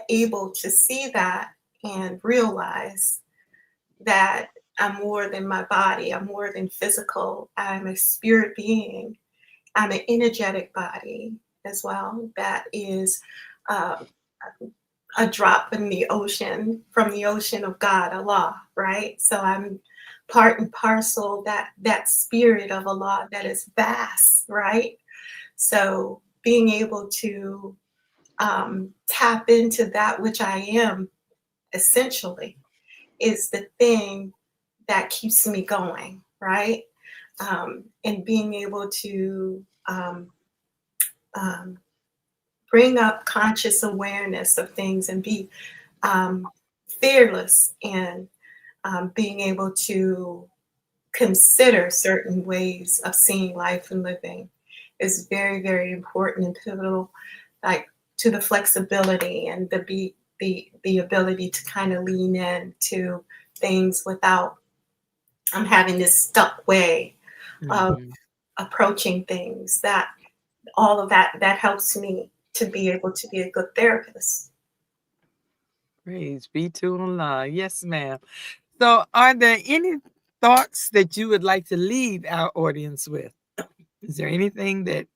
able to see that and realize that I'm more than my body. I'm more than physical. I'm a spirit being. I'm an energetic body as well. That is a drop in the ocean, from the ocean of God, Allah, right? So I'm part and parcel that spirit of Allah that is vast, right? So being able to tap into that which I am essentially is the thing that keeps me going, right? And being able to bring up conscious awareness of things and be fearless and being able to consider certain ways of seeing life and living is very, very important and pivotal, like to the flexibility and the ability to kind of lean in to things without having this stuck way of approaching things. That all of that helps me to be able to be a good therapist. Praise be to Allah. Yes, ma'am. So are there any thoughts that you would like to leave our audience with? Is there anything that,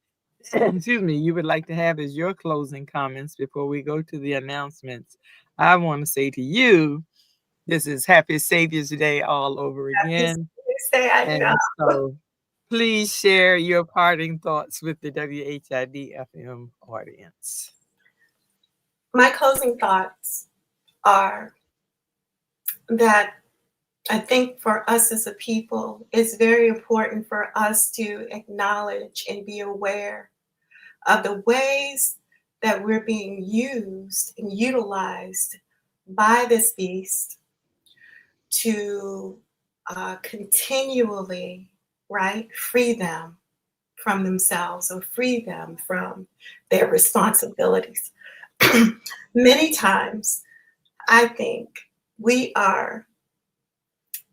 excuse me, you would like to have as your closing comments before we go to the announcements? I want to say to you, this is Happy Savior's Day all over again. And so please share your parting thoughts with the WHID-FM audience. My closing thoughts are that I think for us as a people, it's very important for us to acknowledge and be aware of the ways that we're being used and utilized by this beast to continually, right, free them from themselves or free them from their responsibilities. Many times, I think we are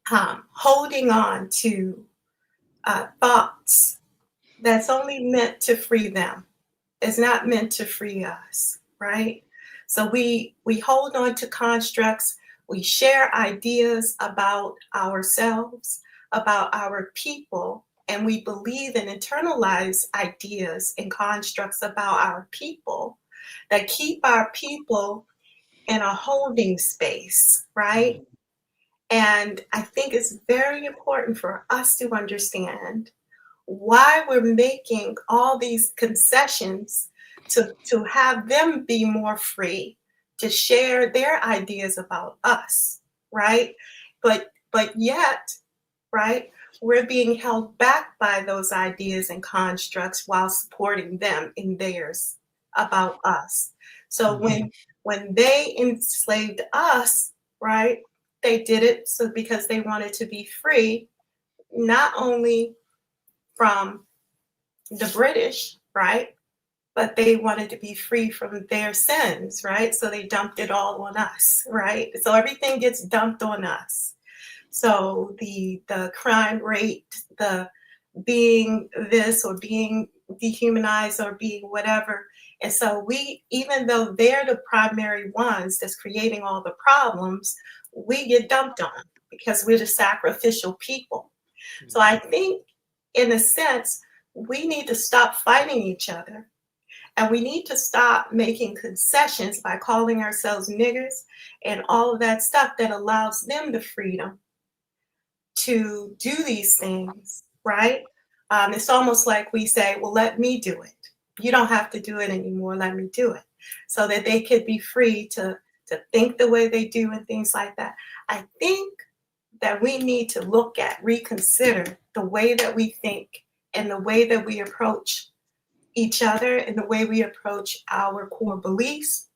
holding on to thoughts that's only meant to free them. It's not meant to free us, right? So we hold on to constructs. We share ideas about ourselves, about our people, and we believe and internalize ideas and constructs about our people that keep our people in a holding space, right? And I think it's very important for us to understand why we're making all these concessions to have them be more free to share their ideas about us, right? But yet, right, we're being held back by those ideas and constructs while supporting them in theirs about us. So when they enslaved us, right, they did it so because they wanted to be free, not only from the British, right, but they wanted to be free from their sins, right? So they dumped it all on us, right? So everything gets dumped on us. So the crime rate, the being this or being dehumanized or being whatever. And so we, even though they're the primary ones that's creating all the problems, we get dumped on because we're the sacrificial people. So I think, in a sense, we need to stop fighting each other. And we need to stop making concessions by calling ourselves niggers and all of that stuff that allows them the freedom to do these things, right? It's almost like we say, well, let me do it. You don't have to do it anymore. Let me do it. So that they could be free to think the way they do and things like that. I think that we need to look at, reconsider the way that we think and the way that we approach each other and the way we approach our core beliefs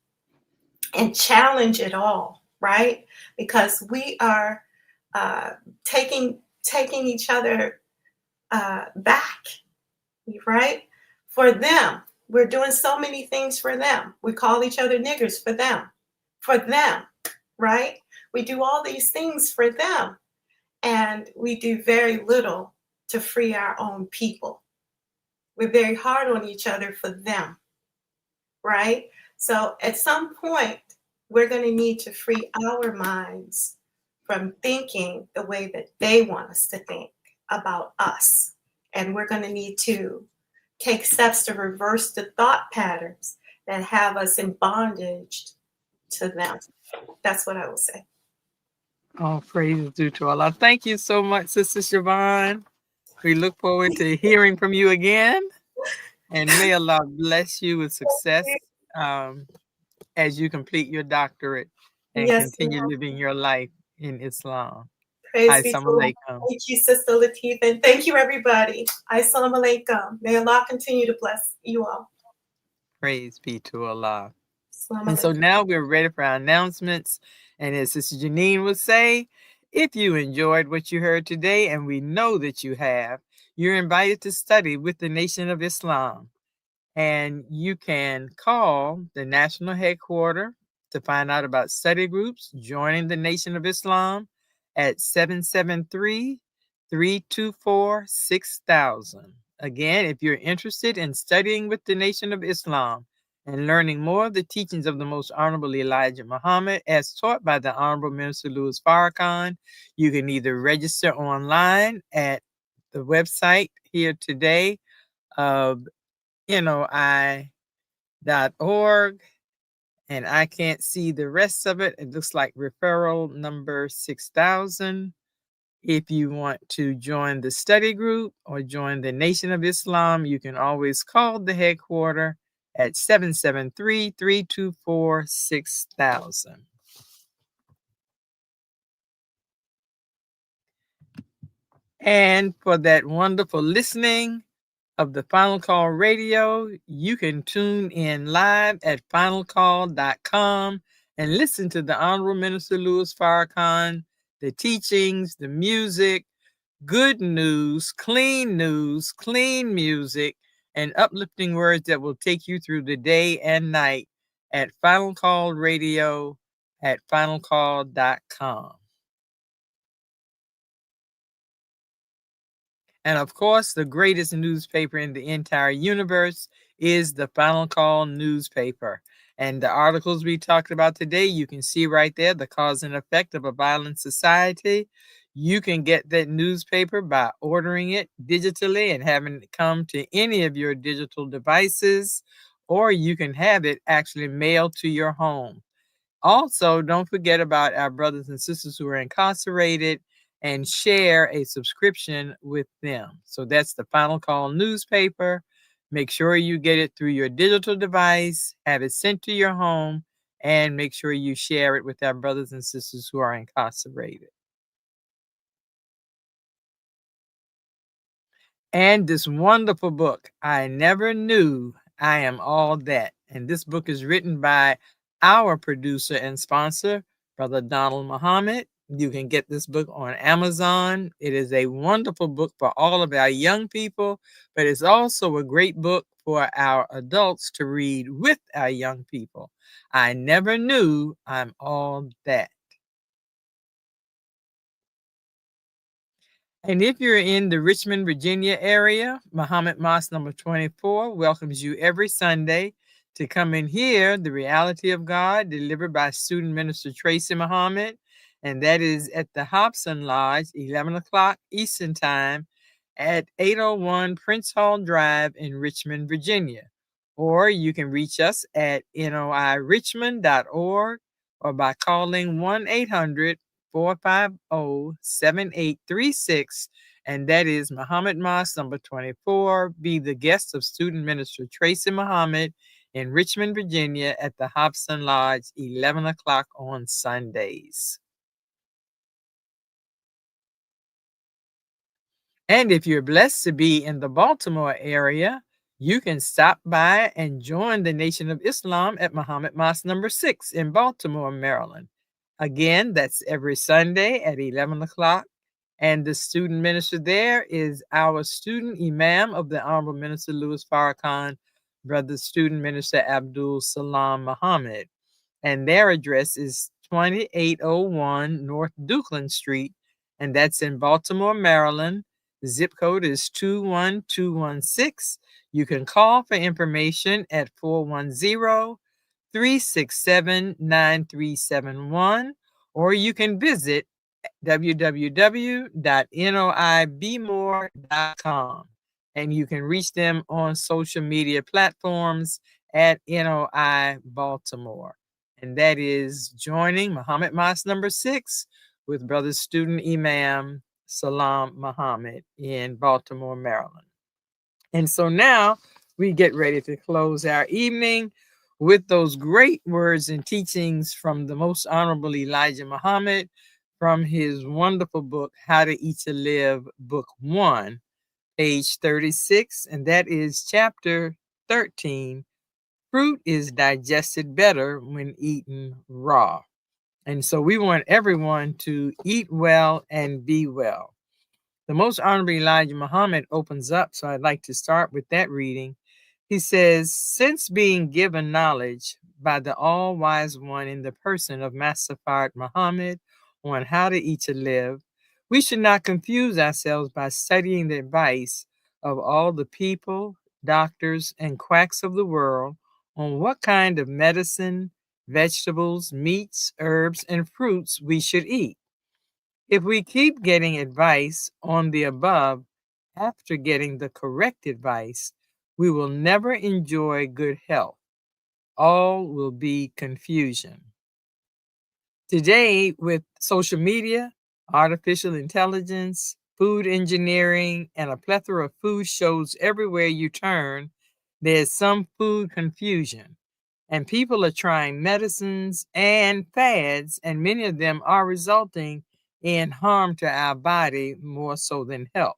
and challenge it all, right? Because we are taking each other back, right? For them. We're doing so many things for them. We call each other niggers for them, right? We do all these things for them, and we do very little to free our own people. We're very hard on each other for them, right? So at some point, we're going to need to free our minds from thinking the way that they want us to think about us. And we're going to need to take steps to reverse the thought patterns that have us in bondage to them. That's what I will say. All praise is due to Allah. Thank you so much, Sister Shavonne. We look forward to hearing from you again. And may Allah bless you with success as you complete your doctorate and continue living your life in Islam. Praise be to Allah. Thank you, Sister Latifah. And thank you, everybody. Assalamu alaikum. May Allah continue to bless you all. Praise be to Allah. And so now we're ready for our announcements. And as Sister Janine would say, if you enjoyed what you heard today, and we know that you have, you're invited to study with the Nation of Islam. And you can call the national headquarters to find out about study groups joining the Nation of Islam at 773-324-6000. Again, if you're interested in studying with the Nation of Islam and learning more of the teachings of the Most Honorable Elijah Muhammad as taught by the Honorable Minister Louis Farrakhan, you can either register online at the website here today of NOI.org, and I can't see the rest of it. It looks like referral number 6000. If you want to join the study group or join the Nation of Islam, you can always call the headquarters at 773-324-6000. And for that wonderful listening of the Final Call Radio, you can tune in live at finalcall.com and listen to the Honorable Minister Louis Farrakhan, the teachings, the music, good news, clean music, and uplifting words that will take you through the day and night at Final Call Radio at finalcall.com. And of course, the greatest newspaper in the entire universe is the Final Call newspaper. And the articles we talked about today, you can see right there, the cause and effect of a violent society. You can get that newspaper by ordering it digitally and having it come to any of your digital devices, or you can have it actually mailed to your home. Also, don't forget about our brothers and sisters who are incarcerated and share a subscription with them. So that's the Final Call newspaper. Make sure you get it through your digital device, have it sent to your home, and make sure you share it with our brothers and sisters who are incarcerated. And this wonderful book, I Never Knew I Am All That. And this book is written by our producer and sponsor, Brother Donald Muhammad. You can get this book on Amazon. It is a wonderful book for all of our young people, but it's also a great book for our adults to read with our young people. I Never Knew I'm All That. And if you're in the Richmond, Virginia area, Muhammad Mosque number 24 welcomes you every Sunday to come and hear the reality of God delivered by student minister Tracy Muhammad. And that is at the Hobson Lodge, 11 o'clock Eastern Time at 801 Prince Hall Drive in Richmond, Virginia. Or you can reach us at noirichmond.org or by calling 1-800-450-7836, and that is Muhammad Mosque number 24. Be the guest of student minister Tracy Muhammad in Richmond, Virginia at the Hobson Lodge, 11 o'clock on Sundays. And if you're blessed to be in the Baltimore area, you can stop by and join the Nation of Islam at Muhammad Mosque number 6 in Baltimore, Maryland. Again, that's every Sunday at 11 o'clock. And the student minister there is our student imam of the Honorable Minister Louis Farrakhan, Brother Student Minister Abdul Salam Muhammad. And their address is 2801 North Dukeland Street, and that's in Baltimore, Maryland. The zip code is 21216. You can call for information at 410-367-9371, or you can visit www.noibmore.com, and you can reach them on social media platforms at NOI Baltimore. And that is joining Muhammad Mosque number 6 with Brother Student Imam Salam Muhammad in Baltimore, Maryland. And so now we get ready to close our evening with those great words and teachings from the Most Honorable Elijah Muhammad from his wonderful book, How to Eat to Live, Book 1, page 36, and that is chapter 13, Fruit is digested better when eaten raw. And so we want everyone to eat well and be well. The Most Honorable Elijah Muhammad opens up, so I'd like to start with that reading. He says, since being given knowledge by the all-wise one in the person of Master Fard Muhammad on how to eat to live, we should not confuse ourselves by studying the advice of all the people, doctors, and quacks of the world on what kind of medicine, vegetables, meats, herbs, and fruits we should eat. If we keep getting advice on the above after getting the correct advice, we will never enjoy good health. All will be confusion. Today, with social media, artificial intelligence, food engineering, and a plethora of food shows everywhere you turn, there's some food confusion. And people are trying medicines and fads, and many of them are resulting in harm to our body more so than health.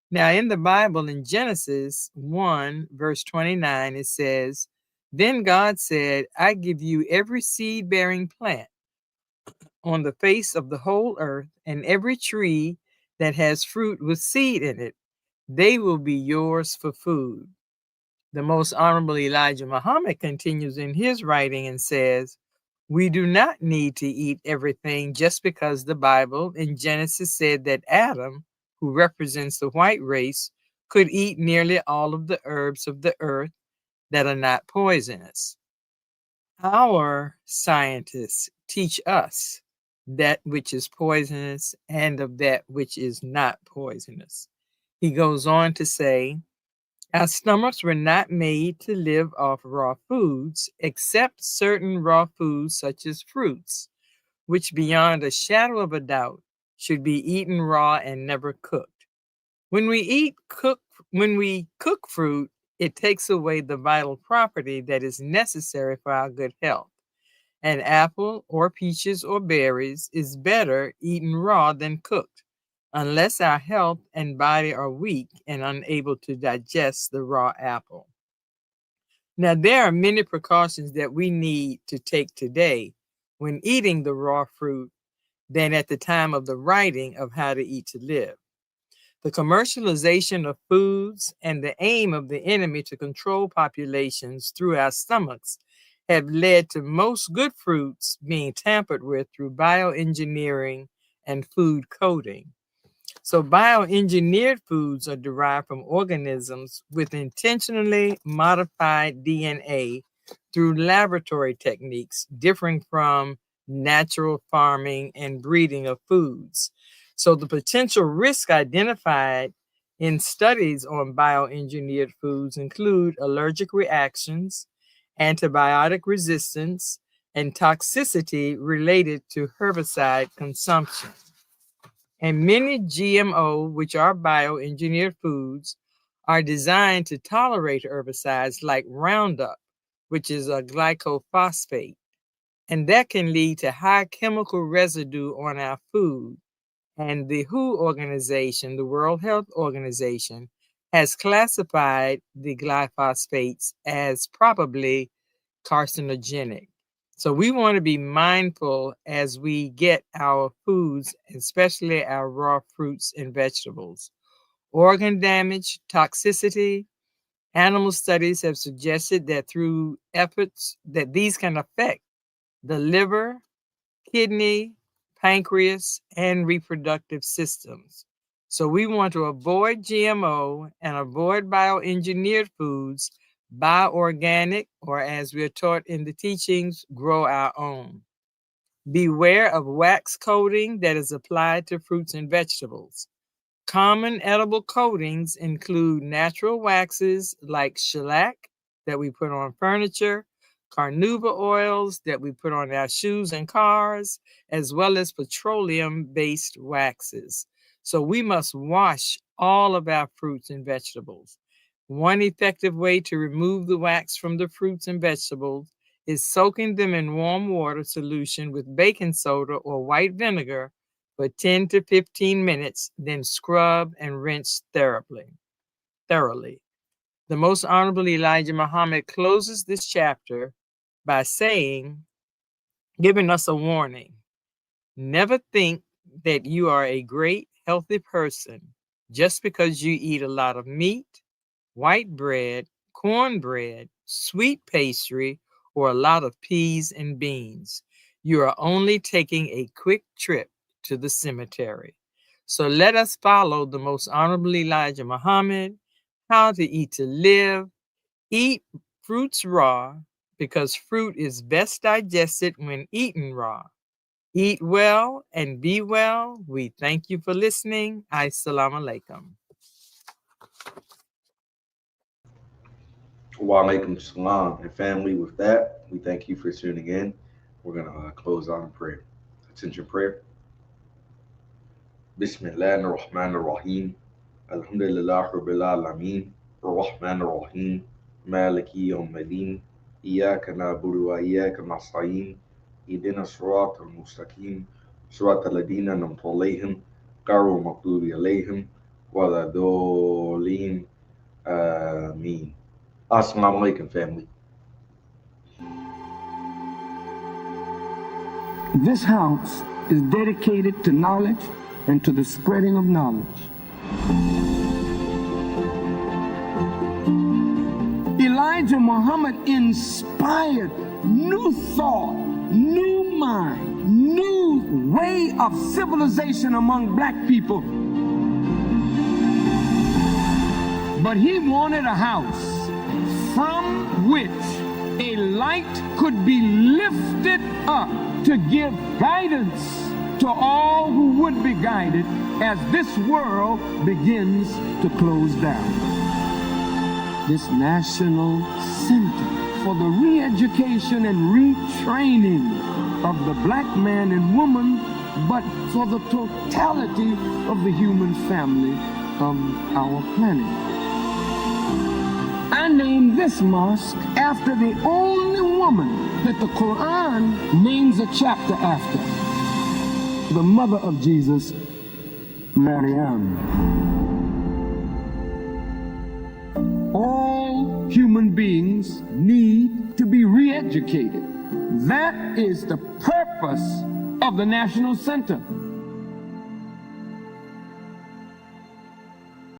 Now, in the Bible, in Genesis 1, verse 29, it says, then God said, I give you every seed-bearing plant on the face of the whole earth, and every tree that has fruit with seed in it. They will be yours for food. The Most Honorable Elijah Muhammad continues in his writing and says, we do not need to eat everything just because the Bible in Genesis said that Adam, who represents the white race, could eat nearly all of the herbs of the earth that are not poisonous. Our scientists teach us that which is poisonous and of that which is not poisonous. He goes on to say, Our stomachs were not made to live off raw foods, except certain raw foods such as fruits, which beyond a shadow of a doubt should be eaten raw and never cooked. When we cook fruit, it takes away the vital property that is necessary for our good health. An apple or peaches or berries is better eaten raw than cooked, unless our health and body are weak and unable to digest the raw apple. Now, there are many precautions that we need to take today when eating the raw fruit than at the time of the writing of How to Eat to Live. The commercialization of foods and the aim of the enemy to control populations through our stomachs have led to most good fruits being tampered with through bioengineering and food coding. So bioengineered foods are derived from organisms with intentionally modified DNA through laboratory techniques differing from natural farming and breeding of foods. So the potential risk identified in studies on bioengineered foods include allergic reactions, antibiotic resistance, and toxicity related to herbicide consumption. And many GMO, which are bioengineered foods, are designed to tolerate herbicides like Roundup, which is a glycophosphate, and that can lead to high chemical residue on our food. And the WHO organization, the World Health Organization, has classified the glyphosates as probably carcinogenic. So we want to be mindful as we get our foods, especially our raw fruits and vegetables. Organ damage, toxicity, animal studies have suggested that through efforts that these can affect the liver, kidney, pancreas, and reproductive systems. So we want to avoid GMO and avoid bioengineered foods, buy organic, or as we're taught in the teachings, grow our own. Beware of wax coating that is applied to fruits and vegetables. Common edible coatings include natural waxes like shellac that we put on furniture, carnauba oils that we put on our shoes and cars, as well as petroleum-based waxes. So we must wash all of our fruits and vegetables. One effective way to remove the wax from the fruits and vegetables is soaking them in warm water solution with baking soda or white vinegar for 10 to 15 minutes, then scrub and rinse thoroughly. The Most Honorable Elijah Muhammad closes this chapter by saying, giving us a warning. Never think that you are a great, healthy person just because you eat a lot of meat, white bread, cornbread, sweet pastry, or a lot of peas and beans. You are only taking a quick trip to the cemetery. So let us follow the Most Honorable Elijah Muhammad, How to Eat to Live. Eat fruits raw, because fruit is best digested when eaten raw. Eat well and be well. We thank you for listening. Assalamu alaikum. Wa alaikum salam. And family, with that, we thank you for tuning in. We're going to close out in prayer. Attention prayer. Bismillahir Rahmanir Rahim. Alhamdulillah Rabbil Alameen. Ar-Rahmanir Rahim. Maliki Yawmiddin. إياك نعبد وإياك نستعين اهدنا الصراط المستقيم صراط الذين أنعمت عليهم غير المغضوب عليهم ولا الضالين آمين. Assalamu alaikum, family. This house is dedicated to knowledge and to the spreading of knowledge. Elijah Muhammad inspired new thought, new mind, new way of civilization among black people. But he wanted a house from which a light could be lifted up to give guidance to all who would be guided as this world begins to close down. this national center for the re-education and retraining of the black man and woman, but for the totality of the human family of our planet. I named this mosque after the only woman that the Quran names a chapter after, the mother of Jesus, Maryam. All human beings need to be re-educated. That is the purpose of the National Center.